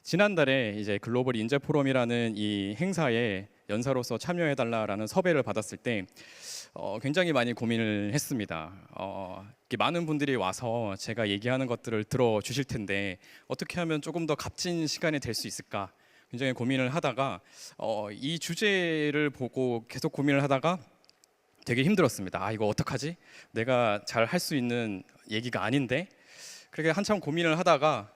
지난달에 이제 글로벌 인재 포럼이라는 이 행사에 연사로서 참여해달라라는 섭외를 받았을 때 굉장히 많이 고민을 했습니다. 이렇게 많은 분들이 와서 제가 얘기하는 것들을 들어주실 텐데 어떻게 하면 조금 더 값진 시간이 될 수 있을까 굉장히 고민을 하다가 이 주제를 보고 계속 고민을 하다가 되게 힘들었습니다. 이거 어떡하지? 내가 잘 할 수 있는 얘기가 아닌데. 그렇게 한참 고민을 하다가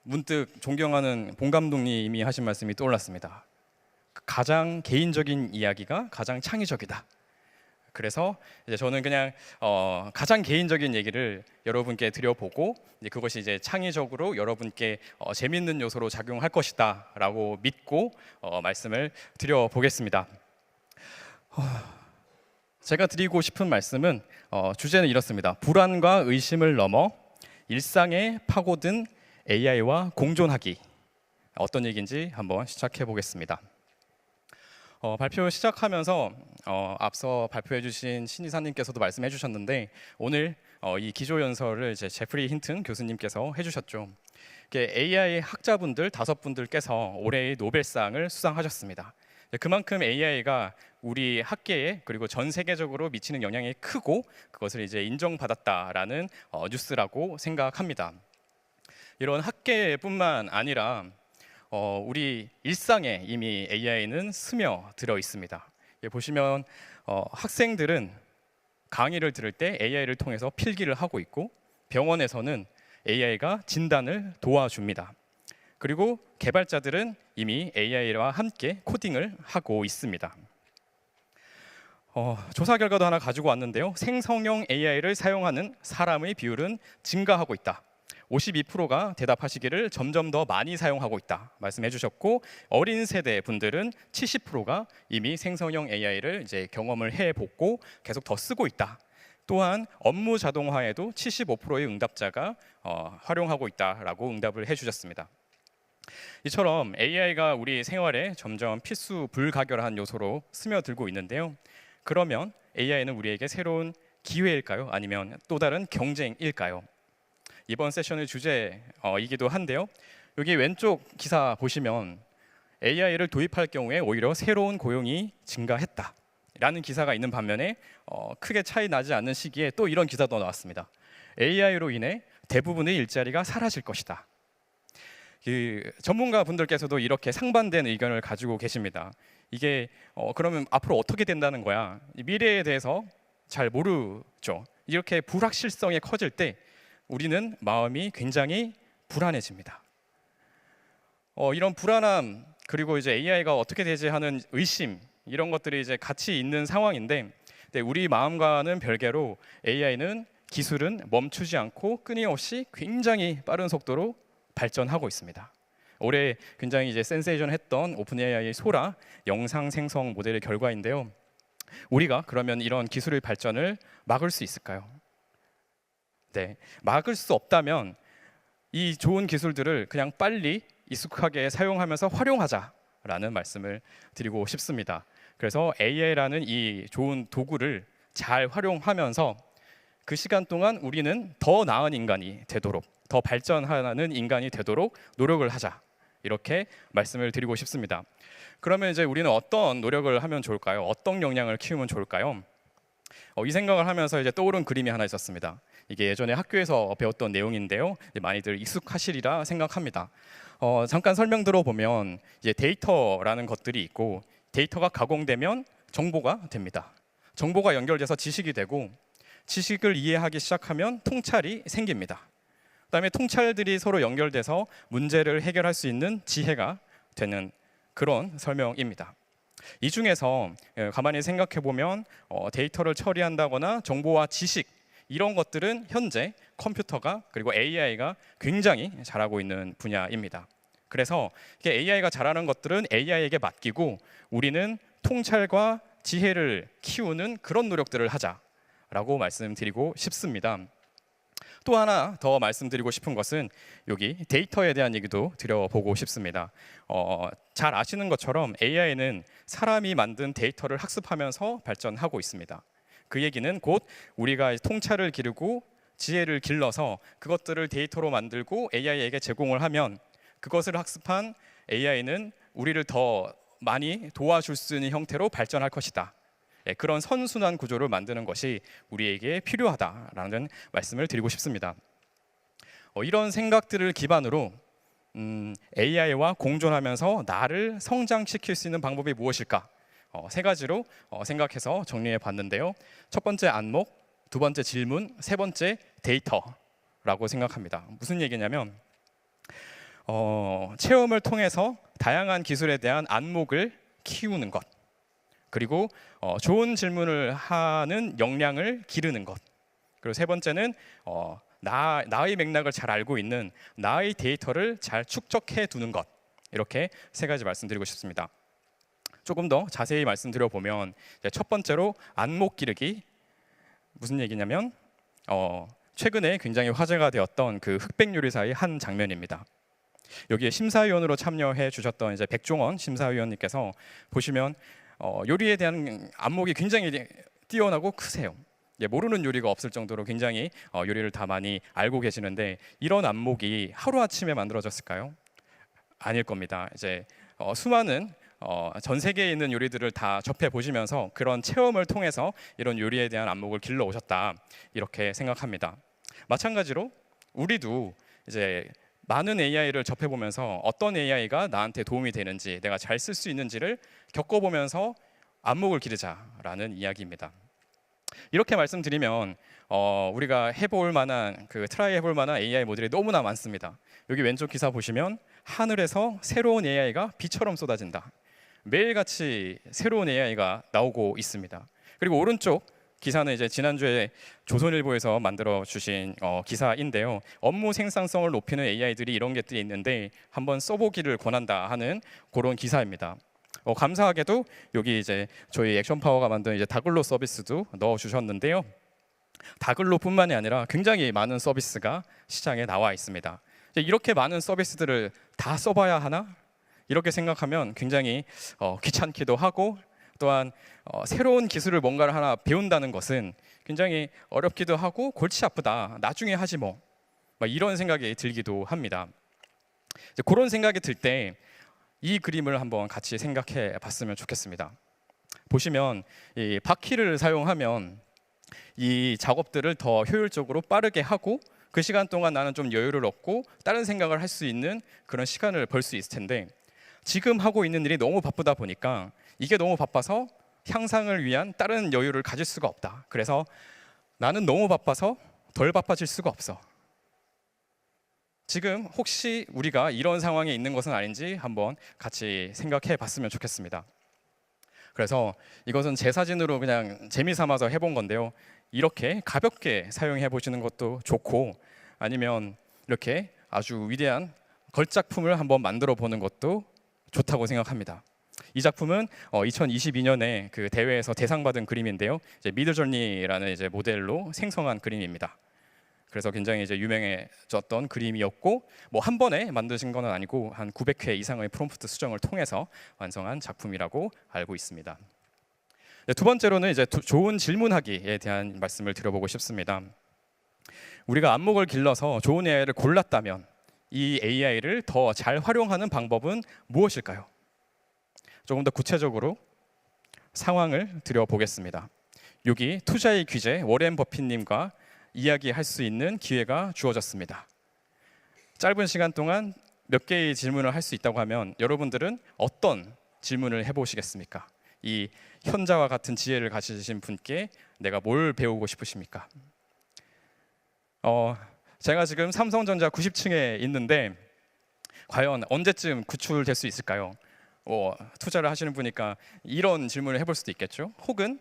문득 존경하는 본 감독님이 하신 말씀이 떠올랐습니다. 가장 개인적인 이야기가 가장 창의적이다. 그래서 이제 저는 그냥 가장 개인적인 얘기를 여러분께 드려보고 이제 그것이 이제 창의적으로 여러분께 재밌는 요소로 작용할 것이다라고 믿고 말씀을 드려보겠습니다. 제가 드리고 싶은 말씀은 주제는 이렇습니다. 불안과 의심을 넘어 일상에 파고든 AI와 공존하기. 어떤 얘기인지 한번 시작해 보겠습니다. 발표 시작하면서 앞서 발표해 주신 신이사님께서도 말씀해 주셨는데 오늘 이 기조연설을 이제 제프리 힌튼 교수님께서 해주셨죠. AI 학자분들 5분들께서 올해의 노벨상을 수상하셨습니다. 그만큼 AI가 우리 학계에 그리고 전 세계적으로 미치는 영향이 크고 그것을 이제 인정받았다라는 뉴스라고 생각합니다. 이런 학계뿐만 아니라 우리 일상에 이미 AI는 스며들어 있습니다. 보시면 학생들은 강의를 들을 때 AI를 통해서 필기를 하고 있고 병원에서는 AI가 진단을 도와줍니다. 그리고 개발자들은 이미 AI와 함께 코딩을 하고 있습니다. 조사 결과도 하나 가지고 왔는데요. 생성형 AI를 사용하는 사람의 비율은 증가하고 있다. 52%가 대답하시기를 점점 더 많이 사용하고 있다 말씀해 주셨고 어린 세대 분들은 70%가 이미 생성형 AI를 이제 경험을 해보고 계속 더 쓰고 있다. 또한 업무 자동화에도 75%의 응답자가 활용하고 있다라고 응답을 해주셨습니다. 이처럼 AI가 우리 생활에 점점 필수 불가결한 요소로 스며들고 있는데요. 그러면 AI는 우리에게 새로운 기회일까요? 아니면 또 다른 경쟁일까요? 이번 세션의 주제이기도 한데요. 여기 왼쪽 기사 보시면 AI를 도입할 경우에 오히려 새로운 고용이 증가했다라는 기사가 있는 반면에 크게 차이 나지 않는 시기에 또 이런 기사도 나왔습니다. AI로 인해 대부분의 일자리가 사라질 것이다. 전문가 분들께서도 이렇게 상반된 의견을 가지고 계십니다. 이게 그러면 앞으로 어떻게 된다는 거야? 미래에 대해서 잘 모르죠. 이렇게 불확실성이 커질 때 우리는 마음이 굉장히 불안해집니다. 이런 불안함 그리고 이제 AI가 어떻게 되지 하는 의심 이런 것들이 이제 같이 있는 상황인데 우리 마음과는 별개로 AI는 기술은 멈추지 않고 끊임없이 굉장히 빠른 속도로 발전하고 있습니다. 올해 굉장히 이제 센세이션했던 오픈 AI의 소라 영상 생성 모델의 결과인데요. 우리가 그러면 이런 기술의 발전을 막을 수 있을까요? 네, 막을 수 없다면 이 좋은 기술들을 그냥 빨리 익숙하게 사용하면서 활용하자라는 말씀을 드리고 싶습니다. 그래서 AI라는 이 좋은 도구를 잘 활용하면서 그 시간 동안 우리는 더 나은 인간이 되도록 더 발전하는 인간이 되도록 노력을 하자 이렇게 말씀을 드리고 싶습니다. 그러면 이제 우리는 어떤 노력을 하면 좋을까요? 어떤 역량을 키우면 좋을까요? 이 생각을 하면서 이제 떠오른 그림이 하나 있었습니다. 이게 예전에 학교에서 배웠던 내용인데요. 많이들 익숙하시리라 생각합니다. 잠깐 설명 들어보면 이제 데이터라는 것들이 있고 데이터가 가공되면 정보가 됩니다. 정보가 연결돼서 지식이 되고 지식을 이해하기 시작하면 통찰이 생깁니다. 그다음에 통찰들이 서로 연결돼서 문제를 해결할 수 있는 지혜가 되는 그런 설명입니다. 이 중에서 가만히 생각해 보면 데이터를 처리한다거나 정보와 지식 이런 것들은 현재 컴퓨터가 그리고 AI가 굉장히 잘하고 있는 분야입니다. 그래서 AI가 잘하는 것들은 AI에게 맡기고 우리는 통찰과 지혜를 키우는 그런 노력들을 하자라고 말씀드리고 싶습니다. 또 하나 더 말씀드리고 싶은 것은 여기 데이터에 대한 얘기도 드려보고 싶습니다. 잘 아시는 것처럼 AI는 사람이 만든 데이터를 학습하면서 발전하고 있습니다. 그 얘기는 곧 우리가 통찰을 기르고 지혜를 길러서 그것들을 데이터로 만들고 AI에게 제공을 하면 그것을 학습한 AI는 우리를 더 많이 도와줄 수 있는 형태로 발전할 것이다. 그런 선순환 구조를 만드는 것이 우리에게 필요하다라는 말씀을 드리고 싶습니다. 이런 생각들을 기반으로 AI와 공존하면서 나를 성장시킬 수 있는 방법이 무엇일까? 세 가지로 생각해서 정리해 봤는데요. 첫 번째 안목, 두 번째 질문, 세 번째 데이터라고 생각합니다. 무슨 얘기냐면 체험을 통해서 다양한 기술에 대한 안목을 키우는 것, 그리고 좋은 질문을 하는 역량을 기르는 것, 그리고 세 번째는 나의 맥락을 잘 알고 있는 나의 데이터를 잘 축적해 두는 것. 이렇게 세 가지 말씀드리고 싶습니다. 조금 더 자세히 말씀드려 보면 첫 번째로 안목 기르기, 무슨 얘기냐면 최근에 굉장히 화제가 되었던 그 흑백 요리사의 한 장면입니다. 여기에 심사위원으로 참여해 주셨던 이제 백종원 심사위원님께서 보시면 요리에 대한 안목이 굉장히 뛰어나고 크세요. 모르는 요리가 없을 정도로 굉장히 요리를 다 많이 알고 계시는데, 이런 안목이 하루 아침에 만들어졌을까요? 아닐 겁니다. 이제 수많은 전 세계에 있는 요리들을 다 접해 보시면서 그런 체험을 통해서 이런 요리에 대한 안목을 길러 오셨다, 이렇게 생각합니다. 마찬가지로 우리도 이제 많은 AI를 접해 보면서 어떤 AI가 나한테 도움이 되는지, 내가 잘 쓸 수 있는지를 겪어보면서 안목을 기르자라는 이야기입니다. 이렇게 말씀드리면 우리가 해볼 만한 트라이 해볼 만한 AI 모델이 너무나 많습니다. 여기 왼쪽 기사 보시면 하늘에서 새로운 AI가 비처럼 쏟아진다. 매일같이 새로운 AI가 나오고 있습니다. 그리고 오른쪽 기사는 이제 지난주에 조선일보에서 만들어 주신 기사인데요. 업무 생산성을 높이는 AI들이 이런 것들이 있는데 한번 써보기를 권한다 하는 그런 기사입니다. 감사하게도 여기 이제 저희 액션파워가 만든 이제 다글로 서비스도 넣어 주셨는데요. 다글로뿐만이 아니라 굉장히 많은 서비스가 시장에 나와 있습니다. 이렇게 많은 서비스들을 다 써봐야 하나? 이렇게 생각하면 굉장히 귀찮기도 하고, 또한 새로운 기술을 뭔가를 하나 배운다는 것은 굉장히 어렵기도 하고 골치 아프다, 나중에 하지 뭐, 이런 생각이 들기도 합니다. 그런 생각이 들 때 이 그림을 한번 같이 생각해 봤으면 좋겠습니다. 보시면 이 바퀴를 사용하면 이 작업들을 더 효율적으로 빠르게 하고, 그 시간 동안 나는 좀 여유를 얻고 다른 생각을 할 수 있는 그런 시간을 벌 수 있을 텐데, 지금 하고 있는 일이 너무 바쁘다 보니까 이게 너무 바빠서 향상을 위한 다른 여유를 가질 수가 없다. 그래서 나는 너무 바빠서 덜 바빠질 수가 없어. 지금 혹시 우리가 이런 상황에 있는 것은 아닌지 한번 같이 생각해 봤으면 좋겠습니다. 그래서 이것은 제 사진으로 그냥 재미삼아서 해본 건데요. 이렇게 가볍게 사용해 보시는 것도 좋고, 아니면 이렇게 아주 위대한 걸작품을 한번 만들어 보는 것도 좋다고 생각합니다. 이 작품은 2022년에 그 대회에서 대상 받은 그림인데요. 이제 미드저니라는 이제 모델로 생성한 그림입니다. 그래서 굉장히 이제 유명해졌던 그림이었고, 뭐 한 번에 만드신 건 아니고 한 900회 이상의 프롬프트 수정을 통해서 완성한 작품이라고 알고 있습니다. 두 번째로는 이제 좋은 질문하기에 대한 말씀을 드려보고 싶습니다. 우리가 안목을 길러서 좋은 AI를 골랐다면 이 AI를 더 잘 활용하는 방법은 무엇일까요? 조금 더 구체적으로 상황을 드려보겠습니다. 여기 투자의 귀재 워렌 버핏님과 이야기할 수 있는 기회가 주어졌습니다. 짧은 시간 동안 몇 개의 질문을 할 수 있다고 하면 여러분들은 어떤 질문을 해보시겠습니까? 이 현자와 같은 지혜를 가지신 분께 내가 뭘 배우고 싶으십니까? 제가 지금 삼성전자 90층에 있는데 과연 언제쯤 구출될 수 있을까요? 투자를 하시는 분이니까 이런 질문을 해볼 수도 있겠죠. 혹은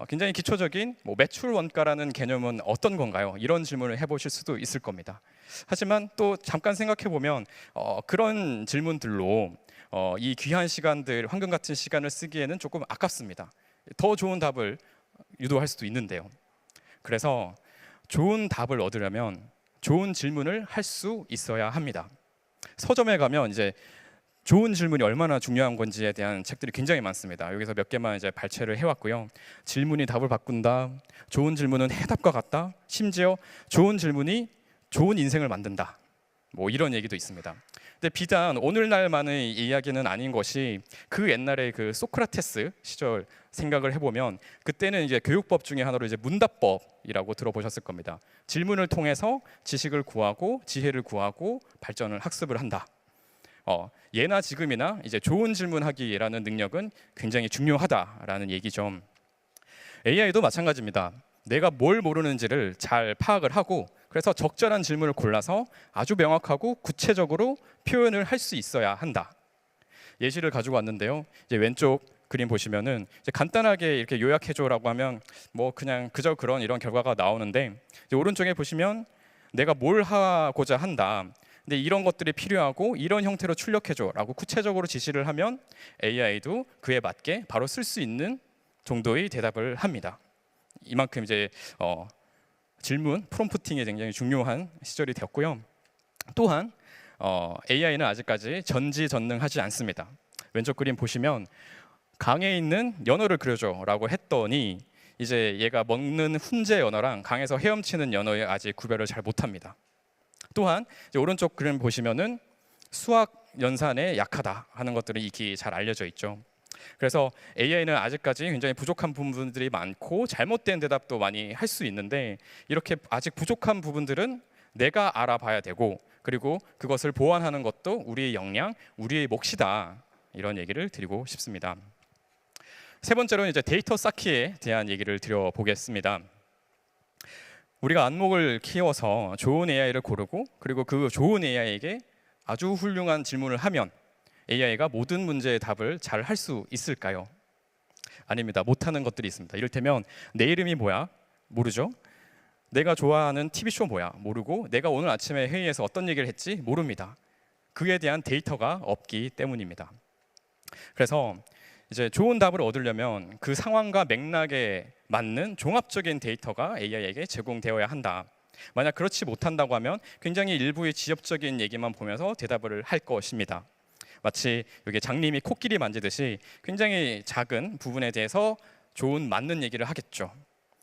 굉장히 기초적인 매출 원가라는 개념은 어떤 건가요? 이런 질문을 해보실 수도 있을 겁니다. 하지만 또 잠깐 생각해 보면 그런 질문들로 이 귀한 시간들, 황금 같은 시간을 쓰기에는 조금 아깝습니다. 더 좋은 답을 유도할 수도 있는데요. 그래서 좋은 답을 얻으려면 좋은 질문을 할 수 있어야 합니다. 서점에 가면 이제 좋은 질문이 얼마나 중요한 건지에 대한 책들이 굉장히 많습니다. 여기서 몇 개만 이제 발췌를 해왔고요. 질문이 답을 바꾼다. 좋은 질문은 해답과 같다. 심지어 좋은 질문이 좋은 인생을 만든다. 뭐 이런 얘기도 있습니다. 근데 비단 오늘날만의 이야기는 아닌 것이 그 옛날에 그 소크라테스 시절 생각을 해보면 그때는 이제 교육법 중에 하나로 이제 문답법이라고 들어보셨을 겁니다. 질문을 통해서 지식을 구하고 지혜를 구하고 발전을 학습을 한다. 예나 지금이나 이제 좋은 질문하기라는 능력은 굉장히 중요하다라는 얘기죠. AI도 마찬가지입니다. 내가 뭘 모르는지를 잘 파악을 하고 그래서 적절한 질문을 골라서 아주 명확하고 구체적으로 표현을 할 수 있어야 한다. 예시를 가지고 왔는데요. 이제 왼쪽 그림 보시면은 이제 간단하게 이렇게 요약해줘라고 하면 뭐 그냥 그저 그런 이런 결과가 나오는데 이제 오른쪽에 보시면 내가 뭘 하고자 한다. 근데 이런 것들이 필요하고 이런 형태로 출력해줘라고 구체적으로 지시를 하면 AI도 그에 맞게 바로 쓸 수 있는 정도의 대답을 합니다. 이만큼 이제 질문 프롬프팅이 굉장히 중요한 시절이 되었고요. 또한 AI는 아직까지 전지전능하지 않습니다. 왼쪽 그림 보시면 강에 있는 연어를 그려줘라고 했더니 이제 얘가 먹는 훈제 연어랑 강에서 헤엄치는 연어에 아직 구별을 잘 못합니다. 또한 이제 오른쪽 그림 보시면은 수학 연산에 약하다 하는 것들이 익히 잘 알려져 있죠. 그래서 AI는 아직까지 굉장히 부족한 부분들이 많고 잘못된 대답도 많이 할 수 있는데 이렇게 아직 부족한 부분들은 내가 알아봐야 되고 그리고 그것을 보완하는 것도 우리의 역량, 우리의 몫이다. 이런 얘기를 드리고 싶습니다. 세 번째로는 이제 데이터 쌓기에 대한 얘기를 드려보겠습니다. 우리가 안목을 키워서 좋은 AI를 고르고 그리고 그 좋은 AI에게 아주 훌륭한 질문을 하면 AI가 모든 문제의 답을 잘 할 수 있을까요? 아닙니다. 못하는 것들이 있습니다. 이를테면 내 이름이 뭐야? 모르죠. 내가 좋아하는 TV쇼 뭐야? 모르고 내가 오늘 아침에 회의에서 어떤 얘기를 했지? 모릅니다. 그에 대한 데이터가 없기 때문입니다. 그래서 이제 좋은 답을 얻으려면 그 상황과 맥락에 맞는 종합적인 데이터가 AI에게 제공되어야 한다. 만약 그렇지 못한다고 하면 굉장히 일부의 지엽적인 얘기만 보면서 대답을 할 것입니다. 마치 여기 장님이 코끼리 만지듯이 굉장히 작은 부분에 대해서 좋은 맞는 얘기를 하겠죠.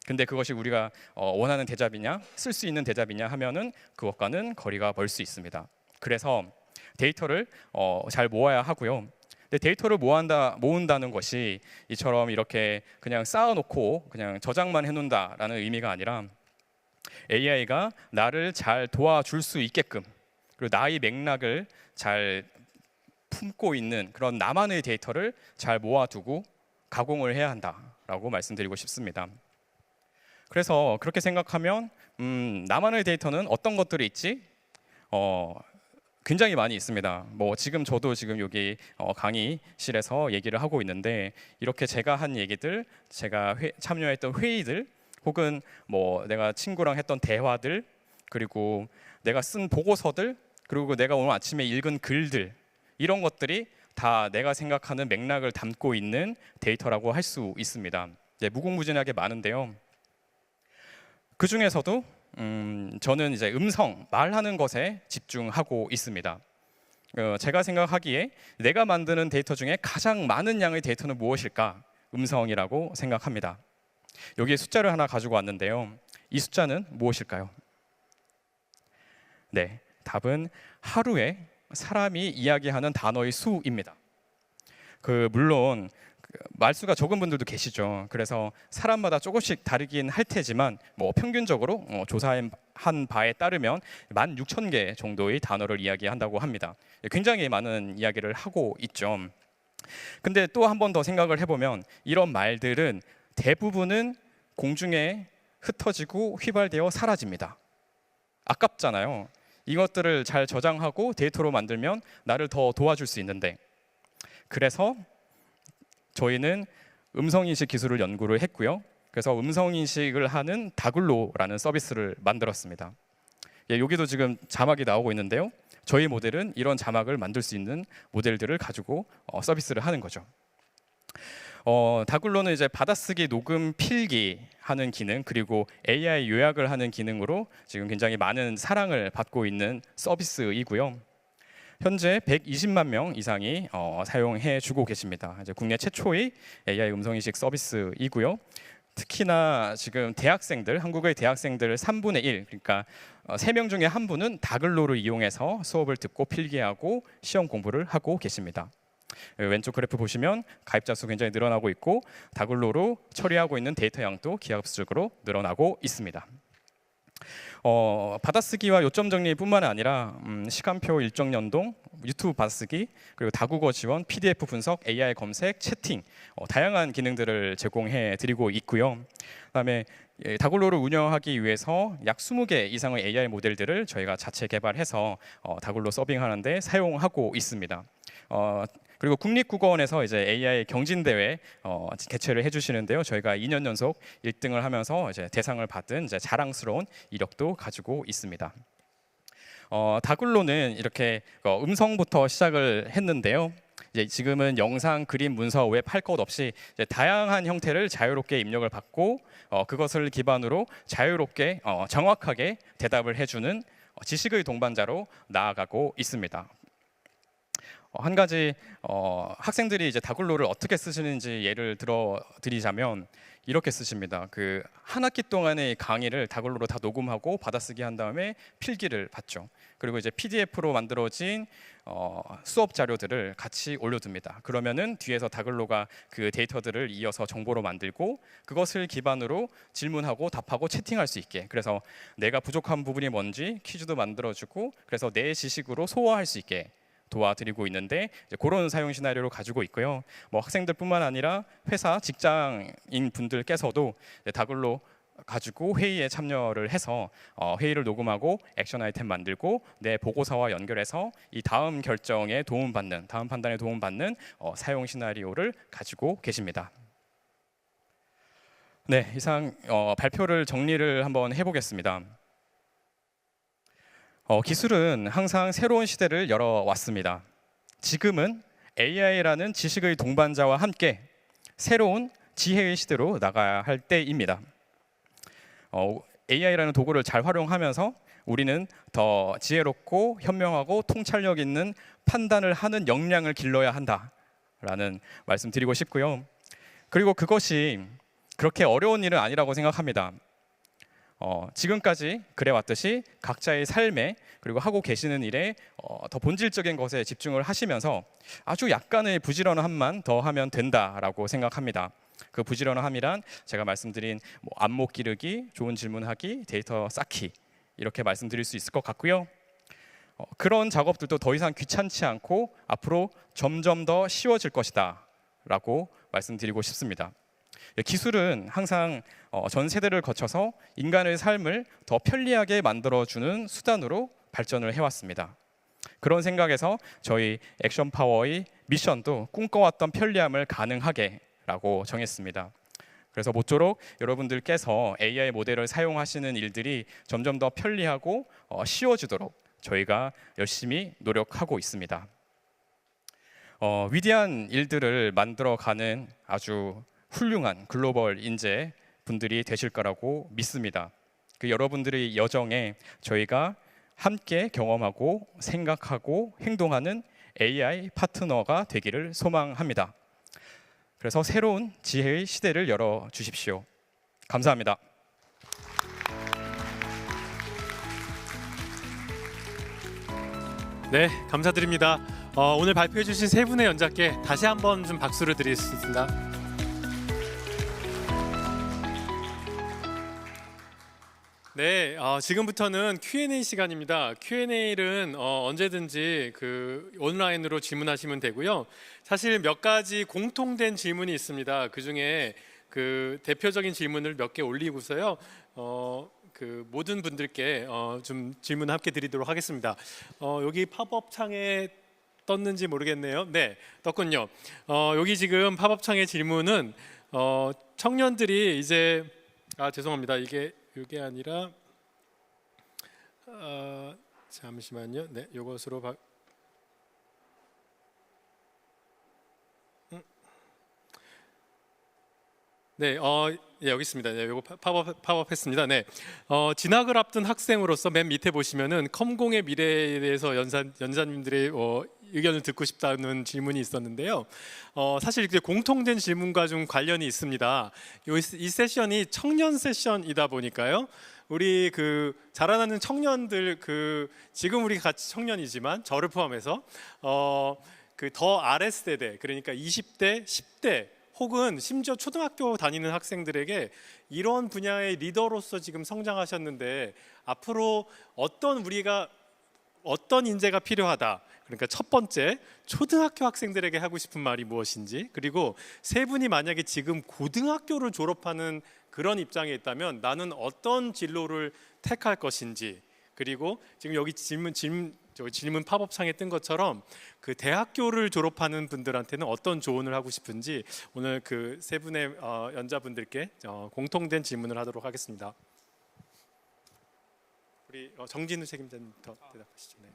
근데 그것이 우리가 원하는 대답이냐, 쓸 수 있는 대답이냐 하면은 그것과는 거리가 멀 수 있습니다. 그래서 데이터를 잘 모아야 하고요. 근데 데이터를 모은다는 것이 이처럼 이렇게 그냥 쌓아놓고 그냥 저장만 해놓는다라는 의미가 아니라 AI가 나를 잘 도와줄 수 있게끔 그리고 나의 맥락을 잘 품고 있는 그런 나만의 데이터를 잘 모아두고 가공을 해야 한다라고 말씀드리고 싶습니다. 그래서 그렇게 생각하면 나만의 데이터는 어떤 것들이 있지? 굉장히 많이 있습니다. 뭐 저도 지금 여기 강의실에서 얘기를 하고 있는데 이렇게 제가 한 얘기들, 제가 참여했던 회의들, 혹은 뭐 내가 친구랑 했던 대화들, 그리고 내가 쓴 보고서들, 그리고 내가 오늘 아침에 읽은 글들, 이런 것들이 다 내가 생각하는 맥락을 담고 있는 데이터라고 할 수 있습니다. 무궁무진하게 많은데요. 그 중에서도 저는 이제 말하는 것에 집중하고 있습니다. 제가 생각하기에 내가 만드는 데이터 중에 가장 많은 양의 데이터는 무엇일까? 음성이라고 생각합니다. 여기에 숫자를 하나 가지고 왔는데요. 이 숫자는 무엇일까요? 네, 답은 하루에 사람이 이야기하는 단어의 수입니다. 물론 말수가 적은 분들도 계시죠. 그래서 사람마다 조금씩 다르긴 할 테지만 뭐 평균적으로 조사한 바에 따르면 16,000개 정도의 단어를 이야기한다고 합니다. 굉장히 많은 이야기를 하고 있죠. 근데 또 한 번 더 생각을 해보면 이런 말들은 대부분은 공중에 흩어지고 휘발되어 사라집니다. 아깝잖아요. 이것들을 잘 저장하고 데이터로 만들면 나를 더 도와줄 수 있는데, 그래서 저희는 음성인식 기술을 연구를 했고요. 그래서 음성인식을 하는 다글로라는 서비스를 만들었습니다. 여기도 지금 자막이 나오고 있는데요. 저희 모델은 이런 자막을 만들 수 있는 모델들을 가지고 서비스를 하는 거죠. 다글로는 이제 받아쓰기, 녹음, 필기 하는 기능, 그리고 AI 요약을 하는 기능으로 지금 굉장히 많은 사랑을 받고 있는 서비스이고요. 현재 120만 명 이상이 사용해 주고 계십니다. 이제 국내 최초의 AI 음성인식 서비스이고요. 특히나 지금 대학생들, 한국의 대학생들 3분의 1, 그러니까 3명 중에 한 분은 다글로를 이용해서 수업을 듣고 필기하고 시험 공부를 하고 계십니다. 왼쪽 그래프 보시면 가입자 수 굉장히 늘어나고 있고 다글로로 처리하고 있는 데이터 양도 기하급수적으로 늘어나고 있습니다. 받아쓰기와 요점 정리뿐만 아니라 시간표 일정 연동, 유튜브 받아쓰기, 그리고 다국어 지원, PDF 분석, AI 검색, 채팅 다양한 기능들을 제공해 드리고 있고요. 그다음에 다글로를 운영하기 위해서 약 20개 이상의 AI 모델들을 저희가 자체 개발해서 다글로 서빙하는데 사용하고 있습니다. 그리고 국립국어원에서 이제 AI 경진대회 개최를 해주시는데요. 저희가 2년 연속 1등을 하면서 이제 대상을 받은 이제 자랑스러운 이력도 가지고 있습니다. 다글로는 이렇게 음성부터 시작을 했는데요. 이제 지금은 영상, 그림, 문서, 웹 할 것 없이 이제 다양한 형태를 자유롭게 입력을 받고 그것을 기반으로 자유롭게 정확하게 대답을 해주는 지식의 동반자로 나아가고 있습니다. 한 가지 학생들이 이제 다글로를 어떻게 쓰시는지 예를 들어 드리자면 이렇게 쓰십니다. 그 한 학기 동안의 강의를 다글로로 다 녹음하고 받아쓰기 한 다음에 필기를 받죠. 그리고 이제 PDF로 만들어진 수업 자료들을 같이 올려둡니다. 그러면은 뒤에서 다글로가 그 데이터들을 이어서 정보로 만들고 그것을 기반으로 질문하고 답하고 채팅할 수 있게, 그래서 내가 부족한 부분이 뭔지 퀴즈도 만들어주고 그래서 내 지식으로 소화할 수 있게 도와드리고 있는데 이제 그런 사용 시나리오를 가지고 있고요. 뭐 학생들뿐만 아니라 회사 직장인 분들께서도 다글로 가지고 회의에 참여를 해서 회의를 녹음하고 액션 아이템 만들고 내 보고서와 연결해서 이 다음 결정에 도움받는, 다음 판단에 도움받는 사용 시나리오를 가지고 계십니다. 네, 이상 발표를 정리를 한번 해보겠습니다. 기술은 항상 새로운 시대를 열어왔습니다. 지금은 AI라는 지식의 동반자와 함께 새로운 지혜의 시대로 나가야 할 때입니다. AI라는 도구를 잘 활용하면서 우리는 더 지혜롭고 현명하고 통찰력 있는 판단을 하는 역량을 길러야 한다라는 말씀 드리고 싶고요. 그리고 그것이 그렇게 어려운 일은 아니라고 생각합니다. 지금까지 그래왔듯이 각자의 삶에 그리고 하고 계시는 일에 더 본질적인 것에 집중을 하시면서 아주 약간의 부지런함만 더 하면 된다라고 생각합니다. 그 부지런함이란 제가 말씀드린 안목 기르기, 좋은 질문하기, 데이터 쌓기 이렇게 말씀드릴 수 있을 것 같고요. 그런 작업들도 더 이상 귀찮지 않고 앞으로 점점 더 쉬워질 것이다 라고 말씀드리고 싶습니다. 기술은 항상 전 세대를 거쳐서 인간의 삶을 더 편리하게 만들어주는 수단으로 발전을 해왔습니다. 그런 생각에서 저희 액션파워의 미션도 꿈꿔왔던 편리함을 가능하게 라고 정했습니다. 그래서 모쪼록 여러분들께서 AI 모델을 사용하시는 일들이 점점 더 편리하고 쉬워지도록 저희가 열심히 노력하고 있습니다. 위대한 일들을 만들어가는 아주 훌륭한 글로벌 인재 분들이 되실 거라고 믿습니다. 그 여러분들의 여정에 저희가 함께 경험하고 생각하고 행동하는 AI 파트너가 되기를 소망합니다. 그래서 새로운 지혜의 시대를 열어 주십시오. 감사합니다. 네, 감사드립니다. 오늘 발표해 주신 세 분의 연자께 다시 한번 좀 박수를 드리겠습니다. 네, 지금부터는 Q&A 시간입니다. Q&A는 언제든지 온라인으로 질문하시면 되고요. 사실 몇 가지 공통된 질문이 있습니다. 그 중에 대표적인 질문을 몇 개 올리고서요. 모든 분들께 좀 질문 함께 드리도록 하겠습니다. 여기 팝업 창에 떴는지 모르겠네요. 네, 떴군요. 여기 지금 팝업 창의 질문은 청년들이 이제 죄송합니다. 이게 아니라 잠시만요. 네, 이것으로 네, 예, 여기 있습니다. 네, 이거 팝업했습니다. 네, 진학을 앞둔 학생으로서 맨 밑에 보시면은 컴공의 미래에 대해서 연사님들의 의견을 듣고 싶다는 질문이 있었는데요. 사실 이게 공통된 질문과 좀 관련이 있습니다. 이 세션이 청년 세션이다 보니까요. 우리 그 자라나는 청년들 지금 우리 같이 청년이지만 저를 포함해서 그 더 아래 세대, 그러니까 20대, 10대 혹은 심지어 초등학교 다니는 학생들에게 이런 분야의 리더로서 지금 성장하셨는데 앞으로 어떤 인재가 필요하다. 그러니까 첫 번째, 초등학교 학생들에게 하고 싶은 말이 무엇인지, 그리고 세 분이 만약에 지금 고등학교를 졸업하는 그런 입장에 있다면 나는 어떤 진로를 택할 것인지, 그리고 지금 여기 질문 팝업창에 뜬 것처럼 그 대학교를 졸업하는 분들한테는 어떤 조언을 하고 싶은지 오늘 그 세 분의 연자분들께 공통된 질문을 하도록 하겠습니다. 우리 정진우 책임자님부터 대답하시죠. 네.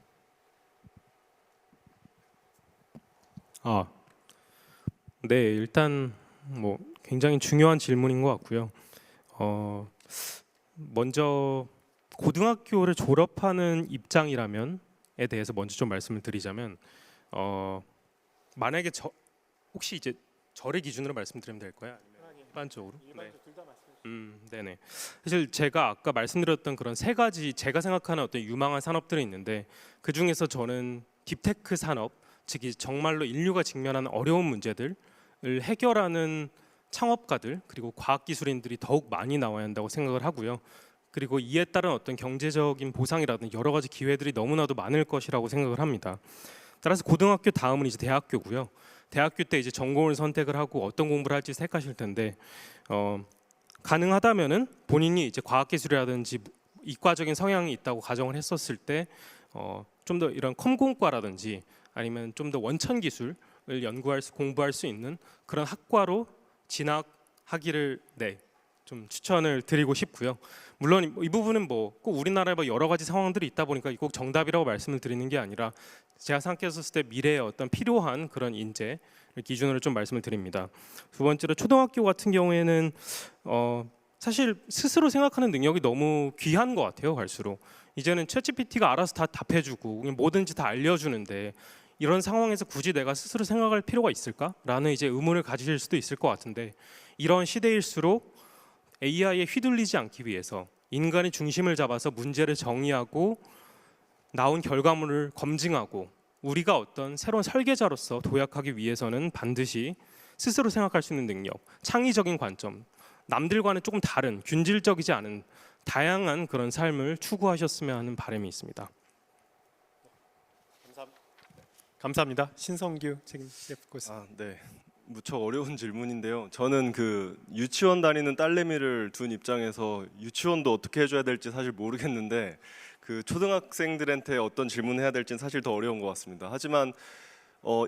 네, 일단 뭐 굉장히 중요한 질문인 것 같고요. 먼저 고등학교를 졸업하는 입장이라면에 대해서 먼저 좀 말씀을 드리자면, 만약에 혹시 이제 저를 기준으로 말씀드리면 될까요? 아니면 일반적으로? 네. 네네. 사실 제가 아까 말씀드렸던 그런 세 가지 제가 생각하는 어떤 유망한 산업들이 있는데 그 중에서 저는 딥테크 산업, 즉 정말로 인류가 직면하는 어려운 문제들을 해결하는 창업가들 그리고 과학기술인들이 더욱 많이 나와야 한다고 생각을 하고요. 그리고 이에 따른 어떤 경제적인 보상이라든지 여러 가지 기회들이 너무나도 많을 것이라고 생각을 합니다. 따라서 고등학교 다음은 이제 대학교고요. 대학교 때 이제 전공을 선택을 하고 어떤 공부를 할지 택하실 텐데 가능하다면은 본인이 이제 과학기술이라든지 이과적인 성향이 있다고 가정을 했었을 때 좀 더 이런 컴공과라든지 아니면 좀 더 원천 기술을 공부할 수 있는 그런 학과로 진학하기를 좀 추천을 드리고 싶고요. 물론 이 부분은 뭐 꼭 우리나라에 여러 가지 상황들이 있다 보니까 꼭 정답이라고 말씀을 드리는 게 아니라 제가 생각했을 때 미래에 어떤 필요한 그런 인재 기준으로 좀 말씀을 드립니다. 두 번째로 초등학교 같은 경우에는 사실 스스로 생각하는 능력이 너무 귀한 것 같아요. 갈수록 이제는 챗GPT가 알아서 다 답해주고 뭐든지 다 알려주는데 이런 상황에서 굳이 내가 스스로 생각할 필요가 있을까라는 이제 의문을 가지실 수도 있을 것 같은데 이런 시대일수록 AI에 휘둘리지 않기 위해서 인간의 중심을 잡아서 문제를 정의하고 나온 결과물을 검증하고 우리가 어떤 새로운 설계자로서 도약하기 위해서는 반드시 스스로 생각할 수 있는 능력, 창의적인 관점, 남들과는 조금 다른 균질적이지 않은 다양한 그런 삶을 추구하셨으면 하는 바람이 있습니다. 감사합니다. 신성규 책임 CFO. 네. 무척 어려운 질문인데요. 저는 그 유치원 다니는 딸내미를 둔 입장에서 유치원도 어떻게 해줘야 될지 사실 모르겠는데 그 초등학생들한테 어떤 질문을 해야 될지는 사실 더 어려운 것 같습니다. 하지만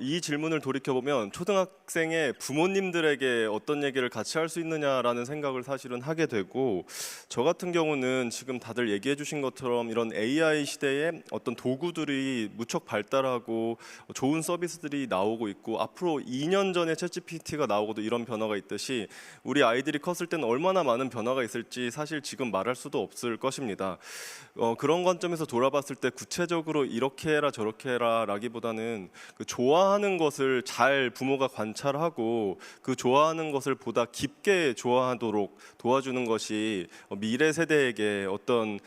이 질문을 돌이켜 보면 초등학생의 부모님들에게 어떤 얘기를 같이 할 수 있느냐라는 생각을 사실은 하게 되고 저 같은 경우는 지금 다들 얘기해 주신 것처럼 이런 AI 시대에 어떤 도구들이 무척 발달하고 좋은 서비스들이 나오고 있고 앞으로 2년 전에 챗GPT가 나오고도 이런 변화가 있듯이 우리 아이들이 컸을 때는 얼마나 많은 변화가 있을지 사실 지금 말할 수도 없을 것입니다. 그런 관점에서 돌아봤을 때 구체적으로 이렇게 해라 저렇게 해라 라기보다는 그 좋아하는 것을 잘 부모가 관찰하고 그 좋아하는 것을 보다 깊게 좋아하도록 도와주는 것이 미래 세대에게 어떤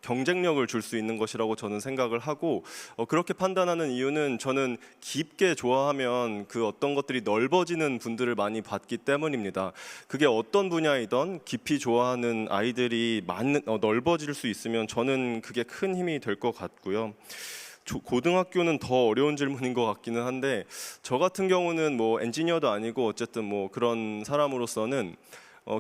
경쟁력을 줄 수 있는 것이라고 저는 생각을 하고 그렇게 판단하는 이유는 저는 깊게 좋아하면 그 어떤 것들이 넓어지는 분들을 많이 봤기 때문입니다. 그게 어떤 분야이든 깊이 좋아하는 아이들이 넓어질 수 있으면 저는 그게 큰 힘이 될 것 같고요. 고등학교는 더 어려운 질문인 것 같기는 한데 저 같은 경우는 뭐 엔지니어도 아니고 어쨌든 뭐 그런 사람으로서는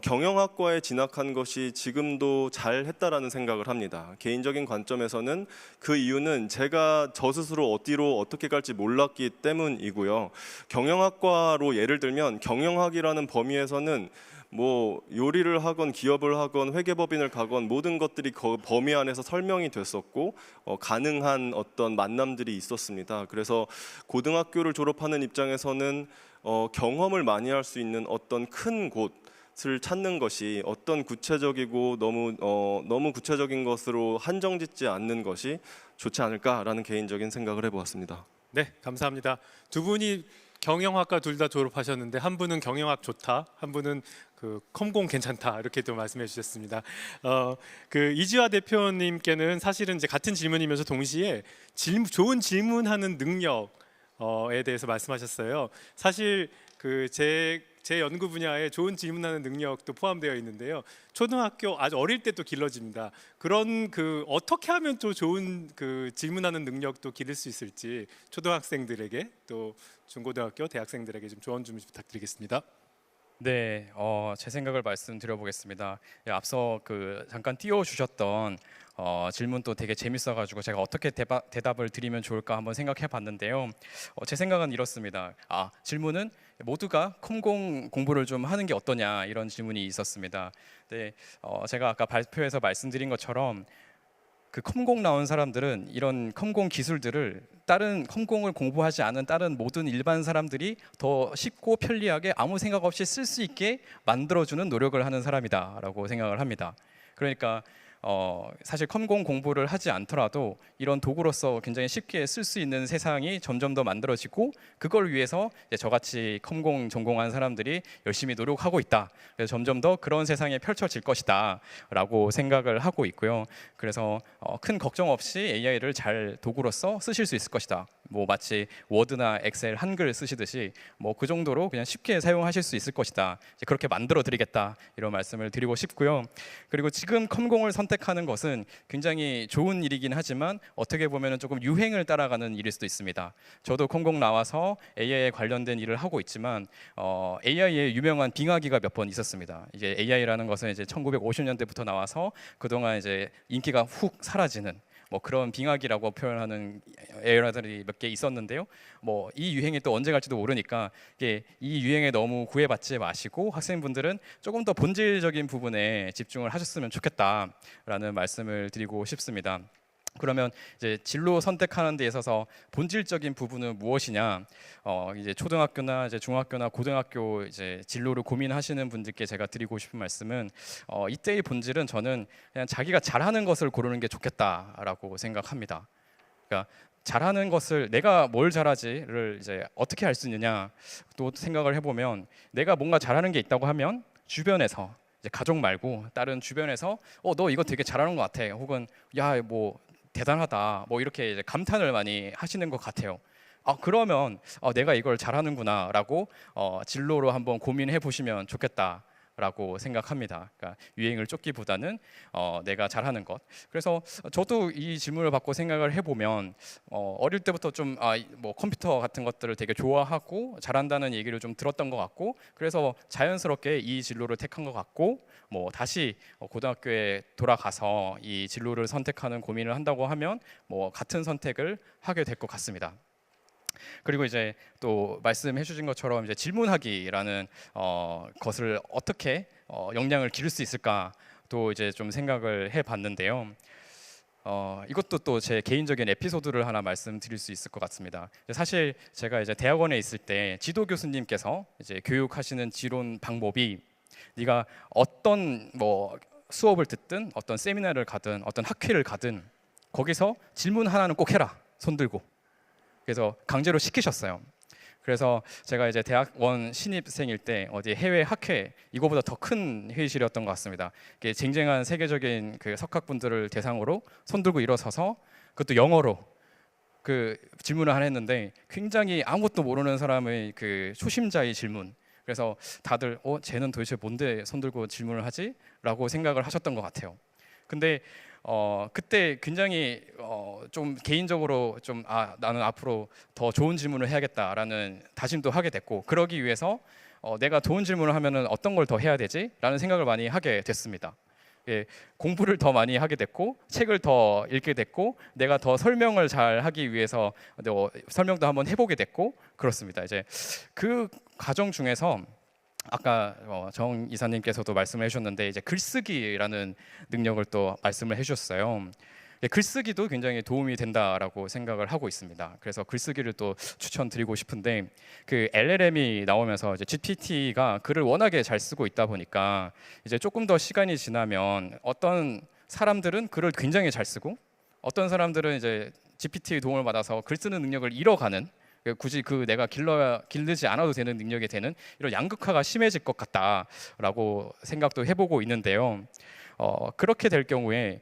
경영학과에 진학한 것이 지금도 잘했다라는 생각을 합니다. 개인적인 관점에서는 그 이유는 제가 저 스스로 어디로 어떻게 갈지 몰랐기 때문이고요. 경영학과로 예를 들면 경영학이라는 범위에서는 뭐 요리를 하건 기업을 하건 회계법인을 가건 모든 것들이 그 범위 안에서 설명이 됐었고 가능한 어떤 만남들이 있었습니다. 그래서 고등학교를 졸업하는 입장에서는 경험을 많이 할 수 있는 어떤 큰 곳을 찾는 것이 어떤 구체적이고 너무 구체적인 것으로 한정짓지 않는 것이 좋지 않을까라는 개인적인 생각을 해보았습니다. 네, 감사합니다. 두 분이 경영학과 둘 다 졸업하셨는데 한 분은 경영학 좋다, 한 분은 그 컴공 괜찮다 이렇게 또 말씀해 주셨습니다. 그 이지화 대표님께는 사실은 이제 같은 질문이면서 동시에 좋은 질문하는 능력에 대해서 말씀하셨어요. 사실 그 제 연구 분야에 좋은 질문하는 능력도 포함되어 있는데요. 초등학교 아주 어릴 때 또 길러집니다. 그런 그 어떻게 하면 또 좋은 그 질문하는 능력도 기를 수 있을지 초등학생들에게 또 중고등학교 대학생들에게 좀 조언 좀 부탁드리겠습니다. 네, 제 생각을 말씀드려보겠습니다. 예, 앞서 그 잠깐 띄워주셨던 질문도 되게 재밌어가지고 제가 어떻게 대답을 드리면 좋을까 한번 생각해봤는데요. 제 생각은 이렇습니다. 질문은 모두가 컴공 공부를 좀 하는 게 어떠냐 이런 질문이 있었습니다. 네, 제가 아까 발표에서 말씀드린 것처럼 그 컴공 나온 사람들은 이런 컴공 기술들을 다른 컴공을 공부하지 않은 다른 모든 일반 사람들이 더 쉽고 편리하게 아무 생각 없이 쓸 수 있게 만들어주는 노력을 하는 사람이다라고 생각을 합니다. 그러니까 사실 컴공 공부를 하지 않더라도 이런 도구로서 굉장히 쉽게 쓸 수 있는 세상이 점점 더 만들어지고 그걸 위해서 이제 저같이 컴공 전공한 사람들이 열심히 노력하고 있다. 그래서 점점 더 그런 세상이 펼쳐질 것이다 라고 생각을 하고 있고요. 그래서 큰 걱정 없이 AI를 잘 도구로서 쓰실 수 있을 것이다. 뭐 마치 워드나 엑셀 한글 쓰시듯이 뭐 그 정도로 그냥 쉽게 사용하실 수 있을 것이다. 이제 그렇게 만들어 드리겠다 이런 말씀을 드리고 싶고요. 그리고 지금 컴공을 선택하는 것은 굉장히 좋은 일이긴 하지만 어떻게 보면 조금 유행을 따라가는 일일 수도 있습니다. 저도 컴공 나와서 AI에 관련된 일을 하고 있지만 AI에 유명한 빙하기가 몇 번 있었습니다. 이제 AI라는 것은 이제 1950년대부터 나와서 그동안 이제 인기가 훅 사라지는 뭐 그런 빙하기라고 표현하는 에러들이 몇 개 있었는데요. 뭐 이 유행이 또 언제 갈지도 모르니까 이 유행에 너무 구애받지 마시고 학생분들은 조금 더 본질적인 부분에 집중을 하셨으면 좋겠다라는 말씀을 드리고 싶습니다. 그러면 이제 진로 선택하는 데 있어서 본질적인 부분은 무엇이냐? 이제 초등학교나 이제 중학교나 고등학교 이제 진로를 고민하시는 분들께 제가 드리고 싶은 말씀은 이때의 본질은 저는 그냥 자기가 잘하는 것을 고르는 게 좋겠다라고 생각합니다. 그러니까 잘하는 것을 내가 뭘 잘하지를 이제 어떻게 알 수 있느냐 또 생각을 해보면 내가 뭔가 잘하는 게 있다고 하면 주변에서 이제 가족 말고 다른 주변에서 너 이거 되게 잘하는 것 같아 혹은 야 뭐 대단하다 뭐 이렇게 이제 감탄을 많이 하시는 것 같아요. 그러면 내가 이걸 잘하는구나라고 진로로 한번 고민해 보시면 좋겠다라고 생각합니다. 그러니까 유행을 쫓기보다는 내가 잘하는 것. 그래서 저도 이 질문을 받고 생각을 해보면 어릴 때부터 좀 뭐 컴퓨터 같은 것들을 되게 좋아하고 잘한다는 얘기를 좀 들었던 것 같고 그래서 자연스럽게 이 진로를 택한 것 같고 뭐 다시 고등학교에 돌아가서 이 진로를 선택하는 고민을 한다고 하면 뭐 같은 선택을 하게 될 것 같습니다. 그리고 이제 또 말씀해 주신 것처럼 이제 질문하기라는 것을 어떻게 역량을 기를 수 있을까 또 이제 좀 생각을 해봤는데요. 이것도 또 제 개인적인 에피소드를 하나 말씀드릴 수 있을 것 같습니다. 사실 제가 이제 대학원에 있을 때 지도 교수님께서 이제 교육하시는 지론 방법이 네가 어떤 뭐 수업을 듣든 어떤 세미나를 가든 어떤 학회를 가든 거기서 질문 하나는 꼭 해라 손 들고 그래서 강제로 시키셨어요. 그래서 제가 이제 대학원 신입생일 때 어디 해외 학회 이거보다 더 큰 회의실이었던 것 같습니다. 이게 쟁쟁한 세계적인 그 석학분들을 대상으로 손 들고 일어서서 그것도 영어로 그 질문을 하나 했는데 굉장히 아무것도 모르는 사람의 그 초심자의 질문. 그래서 다들 쟤는 도대체 뭔데 손 들고 질문을 하지? 라고 생각을 하셨던 것 같아요. 근데 그때 굉장히 좀 개인적으로 좀 나는 앞으로 더 좋은 질문을 해야겠다라는 다짐도 하게 됐고 그러기 위해서 내가 좋은 질문을 하면은 어떤 걸 더 해야 되지라는 생각을 많이 하게 됐습니다. 공부를 더 많이 하게 됐고 책을 더 읽게 됐고 내가 더 설명을 잘 하기 위해서 설명도 한번 해보게 됐고 그렇습니다. 이제 그 과정 중에서 아까 정 이사님께서도 말씀을 해주셨는데 이제 글쓰기라는 능력을 또 말씀을 해주셨어요. 글쓰기도 굉장히 도움이 된다라고 생각을 하고 있습니다. 그래서 글쓰기를 또 추천드리고 싶은데 그 LLM이 나오면서 이제 GPT가 글을 워낙에 잘 쓰고 있다 보니까 이제 조금 더 시간이 지나면 어떤 사람들은 글을 굉장히 잘 쓰고 어떤 사람들은 이제 GPT의 도움을 받아서 글 쓰는 능력을 잃어가는 굳이 내가 기르지 않아도 되는 능력이 되는 이런 양극화가 심해질 것 같다라고 생각도 해보고 있는데요. 그렇게 될 경우에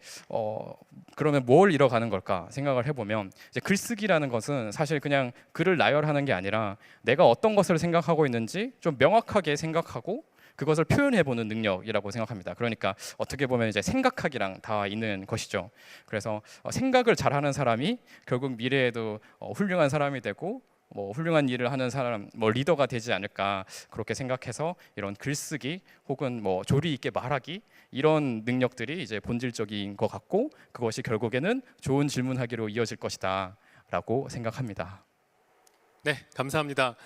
그러면 뭘 잃어가는 걸까 생각을 해보면 이제 글쓰기라는 것은 사실 그냥 글을 나열하는 게 아니라 내가 어떤 것을 생각하고 있는지 좀 명확하게 생각하고 그것을 표현해보는 능력이라고 생각합니다. 그러니까 어떻게 보면 이제 생각하기랑 다 있는 것이죠. 그래서 생각을 잘하는 사람이 결국 미래에도 훌륭한 사람이 되고 훌륭한 일을 하는 사람, 리더가 되지 않을까 그렇게 생각해서 이런 글쓰기 혹은 조리 있게 말하기 이런 능력들이 이제 본질적인 것 같고 그것이 결국에는 좋은 질문하기로 이어질 것이다라고 생각합니다. 네, 감사합니다.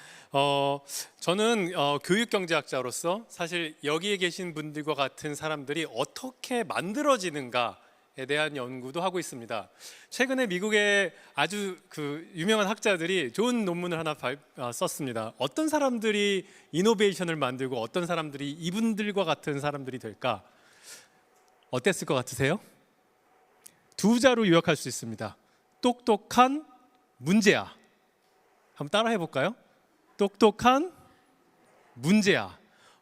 저는 교육경제학자로서 사실 여기에 계신 분들과 같은 사람들이 어떻게 만들어지는가에 대한 연구도 하고 있습니다. 최근에 미국의 아주 유명한 학자들이 좋은 논문을 하나 썼습니다. 어떤 사람들이 이노베이션을 만들고 어떤 사람들이 이분들과 같은 사람들이 될까? 어땠을 것 같으세요? 두 자로 요약할 수 있습니다. 똑똑한 문제야. 한번 따라 해볼까요? 똑똑한 문제야.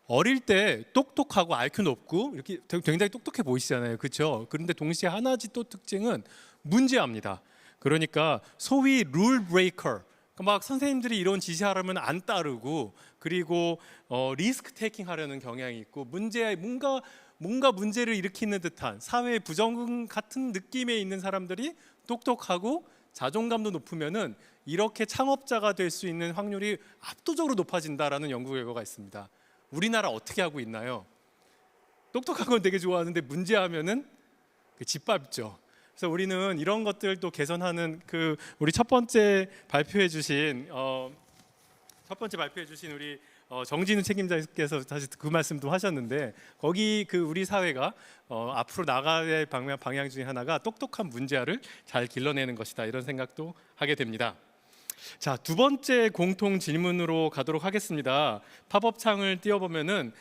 어릴 때 똑똑하고 IQ 높고 이렇게 굉장히 똑똑해 보이시잖아요, 그렇죠? 그런데 동시에 하나지 또 특징은 문제합니다. 그러니까 소위 룰 브레이커. 막 선생님들이 이런 지시하라면 안 따르고 그리고 리스크 테이킹 하려는 경향이 있고 뭔가 문제를 일으키는 듯한 사회의 부정 같은 느낌에 있는 사람들이 똑똑하고 자존감도 높으면은 이렇게 창업자가 될 수 있는 확률이 압도적으로 높아진다라는 연구 결과가 있습니다. 우리나라 어떻게 하고 있나요? 똑똑한 건 되게 좋아하는데 문제하면은 짓밟죠. 그래서 우리는 이런 것들도 개선하는 우리 첫 번째 발표해 주신 우리 정진우 책임자께서 다시 그 말씀도 하셨는데 거기 우리 사회가 앞으로 나가야 할 방향 중에 하나가 똑똑한 문제아를 잘 길러내는 것이다 이런 생각도 하게 됩니다. 자, 두 번째 공통 질문으로 가도록 하겠습니다. 팝업 창을 띄워보면은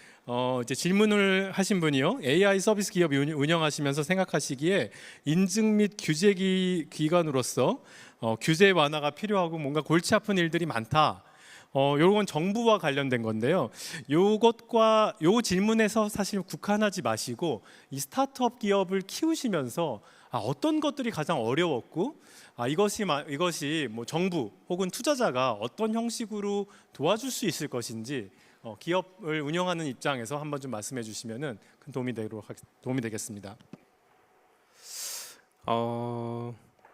이제 질문을 하신 분이요, AI 서비스 기업 운영하시면서 생각하시기에 인증 및 규제 기관으로서 규제 완화가 필요하고 뭔가 골치 아픈 일들이 많다. 요건 정부와 관련된 건데요. 요 질문에서 사실 국한하지 마시고 이 스타트업 기업을 키우시면서 어떤 것들이 가장 어려웠고 이것이 정부 혹은 투자자가 어떤 형식으로 도와줄 수 있을 것인지 기업을 운영하는 입장에서 한번 좀 말씀해 주시면은 큰 도움이 되겠습니다.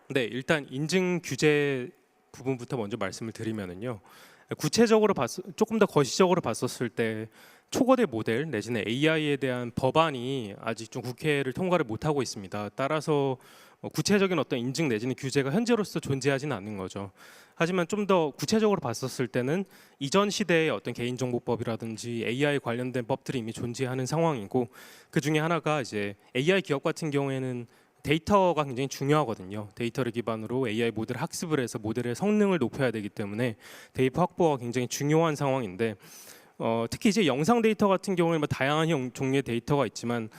네, 일단 인증 규제 부분부터 먼저 말씀을 드리면은요. 조금 더 거시적으로 봤었을 때 초거대 모델 내지는 AI에 대한 법안이 아직 좀 국회를 통과를 못하고 있습니다. 따라서 구체적인 어떤 인증 내지는 규제가 현재로서 존재하지는 않는 거죠. 하지만 좀 더 구체적으로 봤었을 때는 이전 시대의 어떤 개인정보법이라든지 AI 관련된 법들이 이미 존재하는 상황이고 그 중에 하나가 이제 AI 기업 같은 경우에는 데이터가 굉장히 중요하거든요. 데이터를 기반으로 AI 모델 학습을 해서 모델의 성능을 높여야 되기 때문에 데이터 확보가 굉장히 중요한 상황인데 특히 이제 영상 데이터 같은 경우에는 다양한 종류의 데이터가 있지만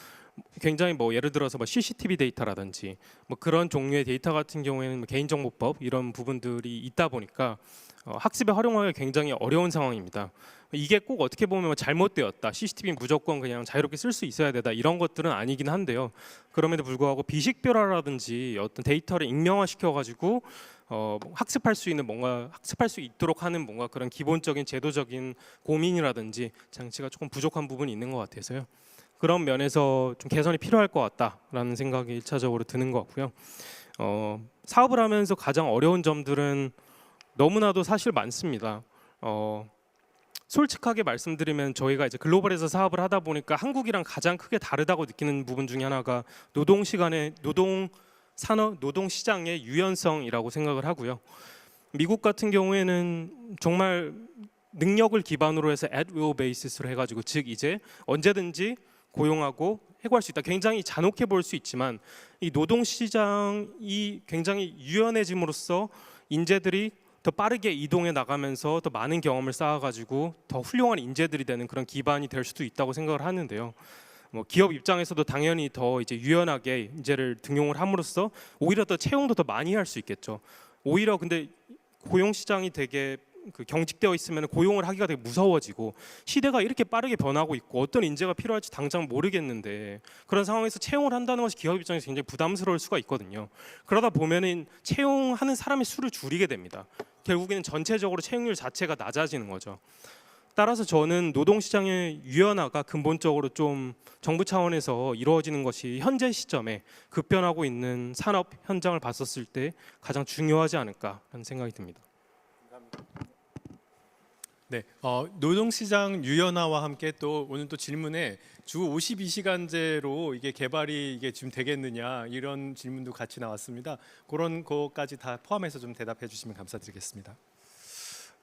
굉장히 예를 들어서 CCTV 데이터라든지 그런 종류의 데이터 같은 경우에는 개인정보법 이런 부분들이 있다 보니까 학습에 활용하기가 굉장히 어려운 상황입니다. 이게 꼭 어떻게 보면 잘못되었다, CCTV는 무조건 그냥 자유롭게 쓸 수 있어야 되다 이런 것들은 아니긴 한데요. 그럼에도 불구하고 비식별화라든지 어떤 데이터를 익명화시켜 가지고 학습할 수 있도록 하는 뭔가 그런 기본적인 제도적인 고민이라든지 장치가 조금 부족한 부분이 있는 것 같아서요. 그런 면에서 좀 개선이 필요할 것 같다라는 생각이 1차적으로 드는 것 같고요. 사업을 하면서 가장 어려운 점들은 너무나도 사실 많습니다. 솔직하게 말씀드리면 저희가 이제 글로벌에서 사업을 하다 보니까 한국이랑 가장 크게 다르다고 느끼는 부분 중에 하나가 노동 시장의 유연성이라고 생각을 하고요. 미국 같은 경우에는 정말 능력을 기반으로 해서 at will basis로 해가지고 즉 이제 언제든지 고용하고 해고할 수 있다. 굉장히 잔혹해 보일 수 있지만 이 노동 시장이 굉장히 유연해짐으로써 인재들이 더 빠르게 이동해 나가면서 더 많은 경험을 쌓아가지고 더 훌륭한 인재들이 되는 그런 기반이 될 수도 있다고 생각을 하는데요. 뭐 기업 입장에서도 당연히 더 이제 유연하게 인재를 등용을 함으로써 오히려 더 채용도 더 많이 할 수 있겠죠. 오히려 근데 고용 시장이 되게 그 경직되어 있으면 고용을 하기가 되게 무서워지고 시대가 이렇게 빠르게 변하고 있고 어떤 인재가 필요할지 당장 모르겠는데 그런 상황에서 채용을 한다는 것이 기업 입장에서 굉장히 부담스러울 수가 있거든요. 그러다 보면은 채용하는 사람의 수를 줄이게 됩니다. 결국에는 전체적으로 채용률 자체가 낮아지는 거죠. 따라서 저는 노동시장의 유연화가 근본적으로 좀 정부 차원에서 이루어지는 것이 현재 시점에 급변하고 있는 산업 현장을 봤었을 때 가장 중요하지 않을까라는 생각이 듭니다. 네, 노동시장 유연화와 함께 또 오늘 또 질문에 주 52시간제로 이게 개발이 이게 지금 되겠느냐 이런 질문도 같이 나왔습니다. 그런 거까지 다 포함해서 좀 대답해 주시면 감사드리겠습니다.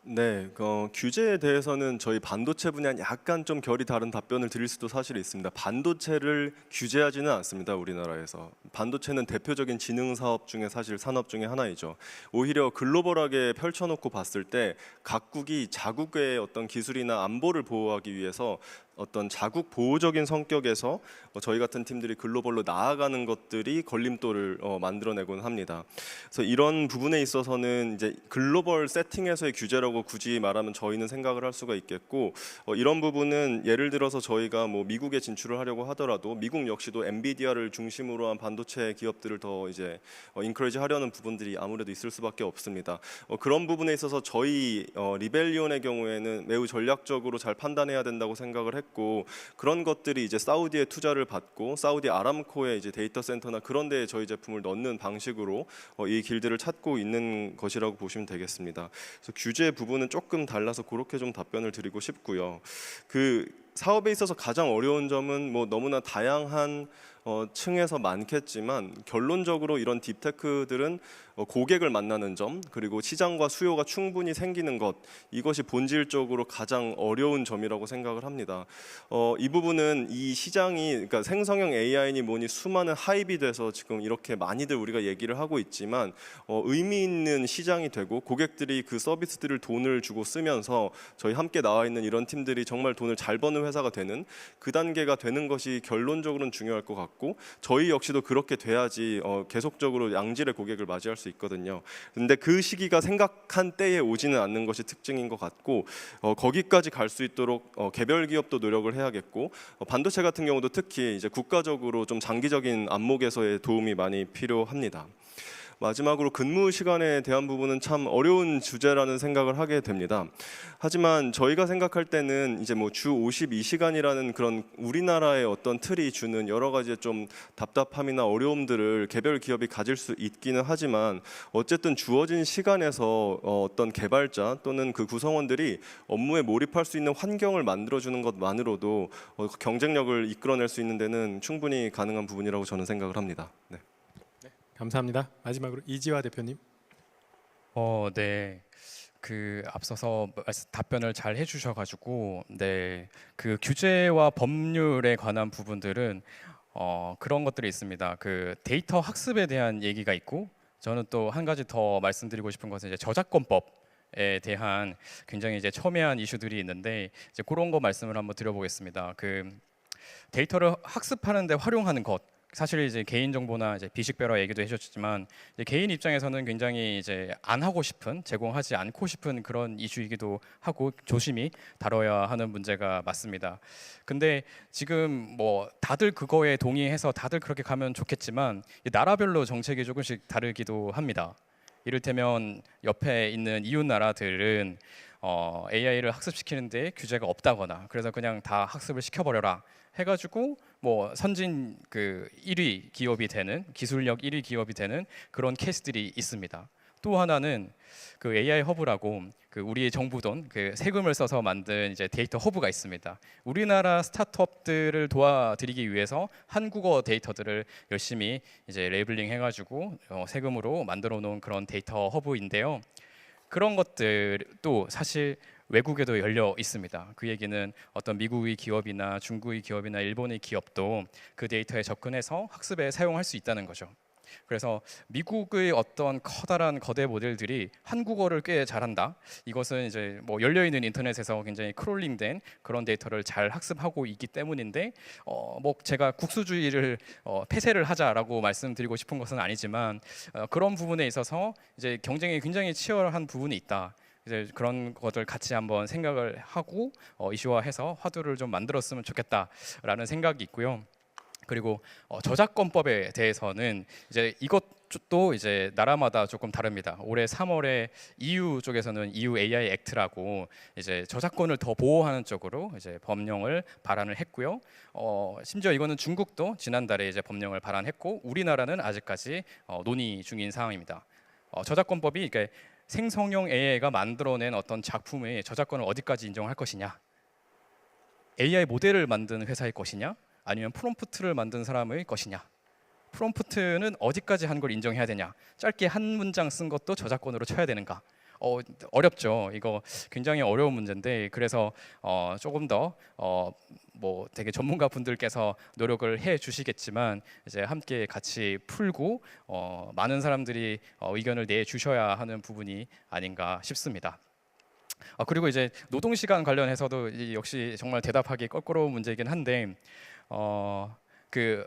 네, 규제에 대해서는 저희 반도체 분야는 약간 좀 결이 다른 답변을 드릴 수도 사실 있습니다. 반도체를 규제하지는 않습니다, 우리나라에서. 반도체는 대표적인 지능 사업 중에 사실 산업 중에 하나이죠. 오히려 글로벌하게 펼쳐놓고 봤을 때 각국이 자국의 어떤 기술이나 안보를 보호하기 위해서 어떤 자국 보호적인 성격에서 저희 같은 팀들이 글로벌로 나아가는 것들이 걸림돌을 만들어내곤 합니다. 그래서 이런 부분에 있어서는 이제 글로벌 세팅에서의 규제라고 굳이 말하면 저희는 생각을 할 수가 있겠고 이런 부분은 예를 들어서 저희가 뭐 미국에 진출을 하려고 하더라도 미국 역시도 엔비디아를 중심으로 한 반도체 기업들을 더 이제 인커리지 하려는 부분들이 아무래도 있을 수밖에 없습니다. 그런 부분에 있어서 저희 리벨리온의 경우에는 매우 전략적으로 잘 판단해야 된다고 생각을 했고 그런 것들이 이제 사우디의 투자를 받고 사우디 아람코의 이제 데이터 센터나 그런 데에 저희 제품을 넣는 방식으로 이 길들을 찾고 있는 것이라고 보시면 되겠습니다. 그래서 규제 부분은 조금 달라서 그렇게 좀 답변을 드리고 싶고요. 그 사업에 있어서 가장 어려운 점은 뭐 너무나 다양한 층에서 많겠지만 결론적으로 이런 딥테크들은 고객을 만나는 점 그리고 시장과 수요가 충분히 생기는 것 이것이 본질적으로 가장 어려운 점이라고 생각을 합니다. 이 부분은 이 시장이 그러니까 생성형 AI니 뭐니 수많은 하입이 돼서 지금 이렇게 많이들 우리가 얘기를 하고 있지만 의미 있는 시장이 되고 고객들이 그 서비스들을 돈을 주고 쓰면서 저희 함께 나와 있는 이런 팀들이 정말 돈을 잘 버는 회사가 되는 그 단계가 되는 것이 결론적으로는 중요할 것 같고 저희 역시도 그렇게 돼야지 계속적으로 양질의 고객을 맞이할 수 있거든요. 근데 그 시기가 생각한 때에 오지는 않는 것이 특징인 것 같고 거기까지 갈 수 있도록 개별 기업도 노력을 해야겠고 반도체 같은 경우도 특히 이제 국가적으로 좀 장기적인 안목에서의 도움이 많이 필요합니다. 마지막으로 근무 시간에 대한 부분은 참 어려운 주제라는 생각을 하게 됩니다. 하지만 저희가 생각할 때는 이제 뭐 주 52시간이라는 그런 우리나라의 어떤 틀이 주는 여러 가지 좀 답답함이나 어려움들을 개별 기업이 가질 수 있기는 하지만 어쨌든 주어진 시간에서 어떤 개발자 또는 그 구성원들이 업무에 몰입할 수 있는 환경을 만들어주는 것만으로도 경쟁력을 이끌어낼 수 있는 데는 충분히 가능한 부분이라고 저는 생각을 합니다. 네. 감사합니다. 마지막으로 이지화 대표님. 네. 그 앞서서 답변을 잘 해주셔가지고 그 규제와 법률에 관한 부분들은 그런 것들이 있습니다. 그 데이터 학습에 대한 얘기가 있고 저는 또 한 가지 더 말씀드리고 싶은 것은 이제 저작권법에 대한 굉장히 이제 첨예한 이슈들이 있는데 이제 그런 거 말씀을 한번 드려보겠습니다. 그 데이터를 학습하는데 활용하는 것. 사실 이제 개인 정보나 이제 비식별화 얘기도 해주셨지만 이제 개인 입장에서는 굉장히 이제 안 하고 싶은 제공하지 않고 싶은 그런 이슈이기도 하고 조심히 다뤄야 하는 문제가 맞습니다. 근데 지금 뭐 다들 그거에 동의해서 다들 그렇게 가면 좋겠지만 나라별로 정책이 조금씩 다르기도 합니다. 이를테면 옆에 있는 이웃 나라들은 AI를 학습시키는데 규제가 없다거나 그래서 그냥 다 학습을 시켜버려라 해가지고 뭐 선진 그 1위 기업이 되는 기술력 1위 기업이 되는 그런 케이스들이 있습니다. 또 하나는 그 AI 허브라고 그 우리 정부 돈 그 세금을 써서 만든 이제 데이터 허브가 있습니다. 우리나라 스타트업들을 도와드리기 위해서 한국어 데이터들을 열심히 이제 레이블링 해가지고 세금으로 만들어 놓은 그런 데이터 허브인데요. 그런 것들도 사실 외국에도 열려 있습니다. 그 얘기는 어떤 미국의 기업이나 중국의 기업이나 일본의 기업도 그 데이터에 접근해서 학습에 사용할 수 있다는 거죠. 그래서 미국의 어떤 커다란 거대 모델들이 한국어를 꽤 잘한다. 이것은 이제 뭐 열려 있는 인터넷에서 굉장히 크롤링된 그런 데이터를 잘 학습하고 있기 때문인데, 뭐 제가 국수주의를 폐쇄를 하자라고 말씀드리고 싶은 것은 아니지만 그런 부분에 있어서 이제 경쟁이 굉장히 치열한 부분이 있다. 이제 그런 것들 같이 한번 생각을 하고 이슈화해서 화두를 좀 만들었으면 좋겠다라는 생각이 있고요. 그리고 저작권법에 대해서는 이제 이것도 이제 나라마다 조금 다릅니다. 올해 3월에 EU 쪽에서는 EU AI 액트라고 이제 저작권을 더 보호하는 쪽으로 이제 법령을 발안을 했고요. 심지어 이거는 중국도 지난달에 이제 법령을 발안했고 우리나라는 아직까지 논의 중인 상황입니다. 저작권법이 이게 생성형 AI가 만들어낸 어떤 작품의 저작권을 어디까지 인정할 것이냐, AI 모델을 만든 회사의 것이냐, 아니면 프롬프트를 만든 사람의 것이냐. 프롬프트는 어디까지 한 걸 인정해야 되냐. 짧게 한 문장 쓴 것도 저작권으로 쳐야 되는가. 어렵죠. 이거 굉장히 어려운 문제인데, 그래서 조금 더 뭐 되게 전문가 분들께서 노력을 해 주시겠지만 이제 함께 같이 풀고 많은 사람들이 의견을 내 주셔야 하는 부분이 아닌가 싶습니다. 그리고 이제 노동 시간 관련해서도 역시 정말 대답하기 껄끄러운 문제이긴 한데, 그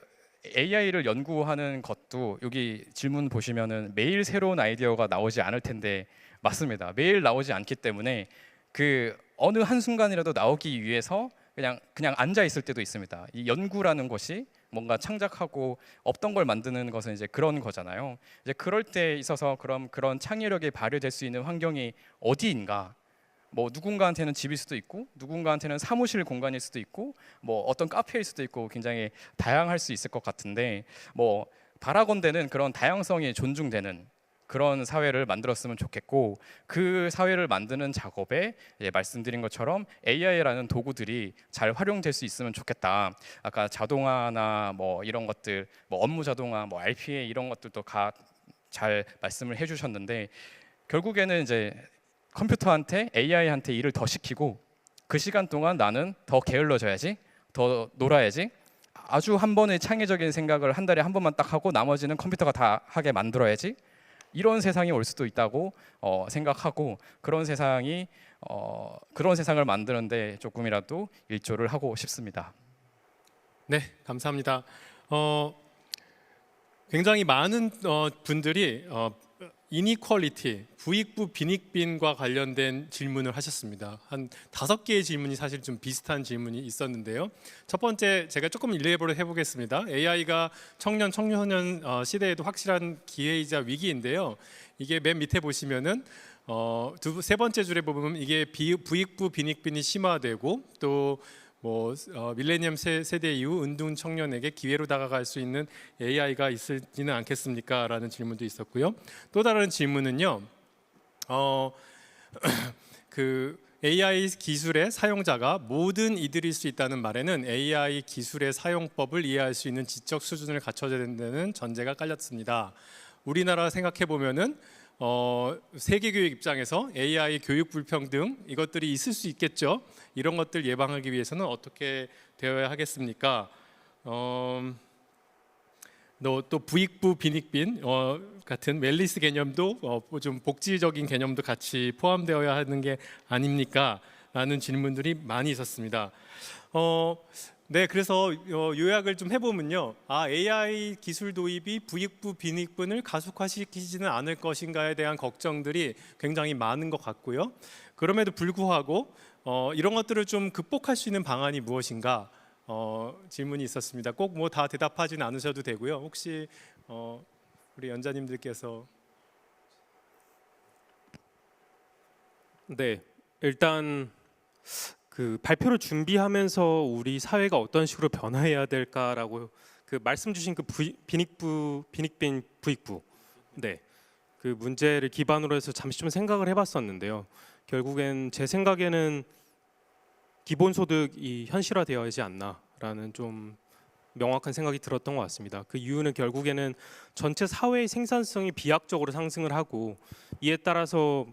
AI를 연구하는 것도 여기 질문 보시면은 매일 새로운 아이디어가 나오지 않을 텐데 맞습니다. 매일 나오지 않기 때문에 그 어느 한 순간이라도 나오기 위해서 그냥 앉아 있을 때도 있습니다. 이 연구라는 것이 뭔가 창작하고 없던 걸 만드는 것은 이제 그런 거잖아요. 이제 그럴 때 있어서 그런 창의력이 발휘될 수 있는 환경이 어디인가? 뭐 누군가한테는 집일 수도 있고 누군가한테는 사무실 공간일 수도 있고 뭐 어떤 카페일 수도 있고 굉장히 다양할 수 있을 것 같은데, 뭐 바라건대는 그런 다양성이 존중되는 그런 사회를 만들었으면 좋겠고, 그 사회를 만드는 작업에 말씀드린 것처럼 AI라는 도구들이 잘 활용될 수 있으면 좋겠다. 아까 자동화나 뭐 이런 것들, 뭐 업무 자동화, 뭐 RPA 이런 것들도 잘 말씀을 해주셨는데, 결국에는 이제 컴퓨터한테 AI한테 일을 더 시키고 그 시간 동안 나는 더 게을러져야지, 더 놀아야지, 아주 한 번의 창의적인 생각을 한 달에 한 번만 딱 하고 나머지는 컴퓨터가 다 하게 만들어야지, 이런 세상이 올 수도 있다고 생각하고, 그런 세상을 만드는데 조금이라도 일조를 하고 싶습니다. 네, 감사합니다. 굉장히 많은 분들이 이니퀄리티, 부익부 빈익빈과 관련된 질문을 하셨습니다. 한 5개의 질문이 사실 좀 비슷한 질문이 있었는데요. 첫 번째, 제가 조금 일레이버를 해보겠습니다. AI가 청년 시대에도 확실한 기회이자 위기인데요. 이게 맨 밑에 보시면은 세 번째 줄에 보면 이게 부익부 빈익빈이 심화되고 또 밀레니엄 세대 이후 은둔 청년에게 기회로 다가갈 수 있는 AI가 있을지는 않겠습니까? 라는 질문도 있었고요. 또 다른 질문은요. 그 AI 기술의 사용자가 모든 이들일 수 있다는 말에는 AI 기술의 사용법을 이해할 수 있는 지적 수준을 갖춰야 된다는 전제가 깔렸습니다. 우리나라 생각해 보면은 세계 교육 입장에서 AI 교육 불평등 이것들이 있을 수 있겠죠. 이런 것들 예방하기 위해서는 어떻게 되어야 하겠습니까? 또 부익부 빈익빈 같은 웰리스 개념도 좀 복지적인 개념도 같이 포함되어야 하는 게 아닙니까? 라는 질문들이 많이 있었습니다. 네, 그래서 요약을 좀 해보면요. AI 기술 도입이 부익부 빈익분을 가속화시키지는 않을 것인가에 대한 걱정들이 굉장히 많은 것 같고요. 그럼에도 불구하고 이런 것들을 좀 극복할 수 있는 방안이 무엇인가 질문이 있었습니다. 꼭 뭐 다 대답하지는 않으셔도 되고요. 혹시 우리 연자님들께서 네, 일단 그 발표를 준비하면서 우리 사회가 어떤 식으로 변화해야 될까라고 그 말씀 주신 그 빈익빈 부익부, 네, 그 문제를 기반으로 해서 잠시 좀 생각을 해봤었는데요. 결국엔 제 생각에는 기본소득이 현실화되어야지 않나라는 좀 명확한 생각이 들었던 것 같습니다. 그 이유는 결국에는 전체 사회의 생산성이 비약적으로 상승을 하고 이에 따라서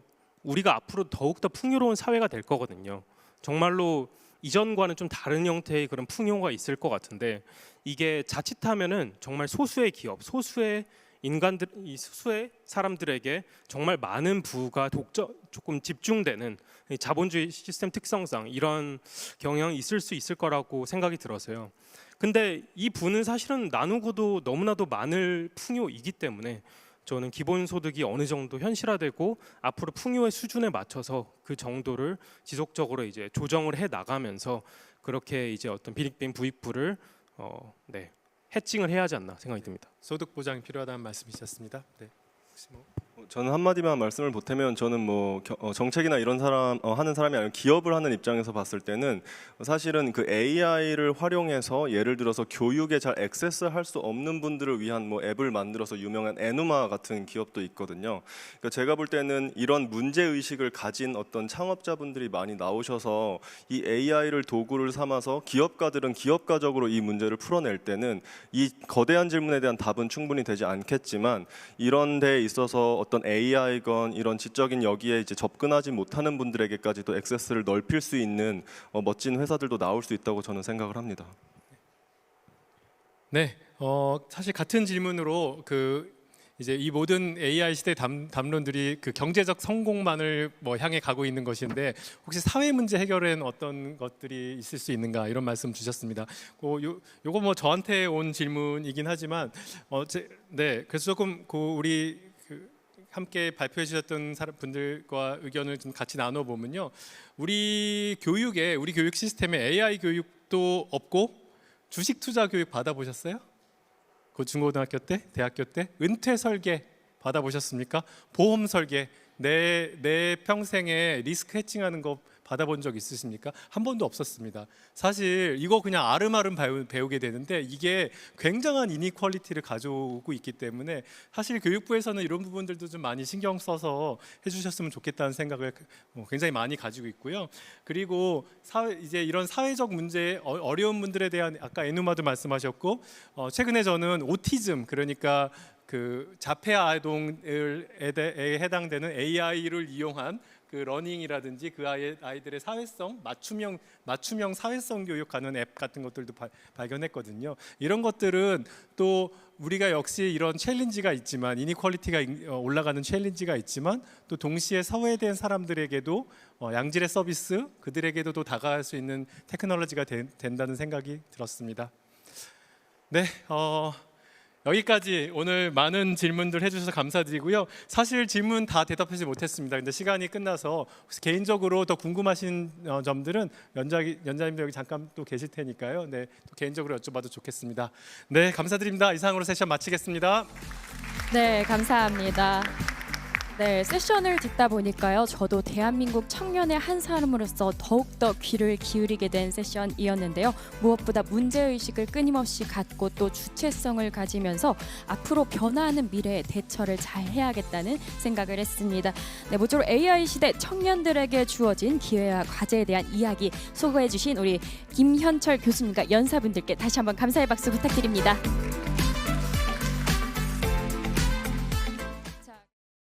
우리가 앞으로 더욱더 풍요로운 사회가 될 거거든요. 정말로 이전과는 좀 다른 형태의 그런 풍요가 있을 것 같은데 이게 자칫하면은 정말 소수의 기업, 소수의 인간들, 이 소수의 사람들에게 정말 많은 부가 조금 집중되는 이 자본주의 시스템 특성상 이런 경향이 있을 수 있을 거라고 생각이 들어서요. 근데 이 부는 사실은 나누고도 너무나도 많을 풍요이기 때문에 저는 기본소득이 어느 정도 현실화되고 앞으로 풍요의 수준에 맞춰서 그 정도를 지속적으로 이제 조정을 해 나가면서 그렇게 이제 어떤 빈익빈 부익부를 해칭을 해야 하지 않나 생각이 듭니다. 소득 보장이 필요하다는 말씀이셨습니다. 네. 혹시 뭐 저는 한마디만 말씀을 보태면 저는 뭐 정책이나 이런 사람 하는 사람이 아니라 기업을 하는 입장에서 봤을 때는 사실은 그 AI를 활용해서 예를 들어서 교육에 잘 액세스할 수 없는 분들을 위한 뭐 앱을 만들어서 유명한 에누마 같은 기업도 있거든요. 그러니까 제가 볼 때는 이런 문제 의식을 가진 어떤 창업자분들이 많이 나오셔서 이 AI를 도구를 삼아서 기업가들은 기업가적으로 이 문제를 풀어낼 때는 이 거대한 질문에 대한 답은 충분히 되지 않겠지만 이런 데에 있어서 어떤 AI건 이런 지적인 여기에 이제 접근하지 못하는 분들에게까지도 액세스를 넓힐 수 있는 멋진 회사들도 나올 수 있다고 저는 생각을 합니다. 네, 사실 같은 질문으로 이제 이 모든 AI 시대 담론들이 그 경제적 성공만을 뭐 향해 가고 있는 것인데 혹시 사회 문제 해결엔 어떤 것들이 있을 수 있는가 이런 말씀 주셨습니다. 요거 뭐 저한테 온 질문이긴 하지만 네, 그래서 조금 우리 함께 발표해 주셨던 분들과 의견을 좀 같이 나눠 보면요, 우리 교육 시스템에 AI 교육도 없고 주식 투자 교육 받아보셨어요? 그 중고등학교 때, 대학교 때 은퇴 설계 받아보셨습니까? 보험 설계, 내 평생에 리스크 해칭하는 거 받아본 적 있으십니까? 한 번도 없었습니다. 사실 이거 그냥 아름아름 배우게 되는데 이게 굉장한 이니퀄리티를 가져오고 있기 때문에 사실 교육부에서는 이런 부분들도 좀 많이 신경 써서 해주셨으면 좋겠다는 생각을 굉장히 많이 가지고 있고요. 그리고 이제 이런 사회적 문제, 어려운 분들에 대한 아까 에누마도 말씀하셨고 최근에 저는 오티즘, 그러니까 그 자폐 아동에 해당되는 AI를 이용한 그 러닝이라든지 그 아이들의 사회성, 맞춤형 사회성 교육하는 앱 같은 것들도 발견했거든요. 이런 것들은 또 우리가 역시 이런 챌린지가 있지만, 이니퀄리티가 올라가는 챌린지가 있지만 또 동시에 사회에 사람들에게도 양질의 서비스, 그들에게도 또 다가갈 수 있는 테크놀로지가 된다는 생각이 들었습니다. 네, 여기까지 오늘 많은 질문들 해주셔서 감사드리고요. 사실 질문 다 대답하지 못했습니다. 근데 시간이 끝나서 혹시 개인적으로 더 궁금하신 점들은 연자님도 여기 잠깐 또 계실 테니까요. 네, 또 개인적으로 여쭤봐도 좋겠습니다. 네, 감사드립니다. 이상으로 세션 마치겠습니다. 네, 감사합니다. 네, 세션을 듣다 보니까요, 저도 대한민국 청년의 한 사람으로서 더욱더 귀를 기울이게 된 세션이었는데요. 무엇보다 문제의식을 끊임없이 갖고 또 주체성을 가지면서 앞으로 변화하는 미래에 대처를 잘 해야겠다는 생각을 했습니다. 네, 모쪼록 AI 시대 청년들에게 주어진 기회와 과제에 대한 이야기 소개해 주신 우리 김현철 교수님과 연사분들께 다시 한번 감사의 박수 부탁드립니다.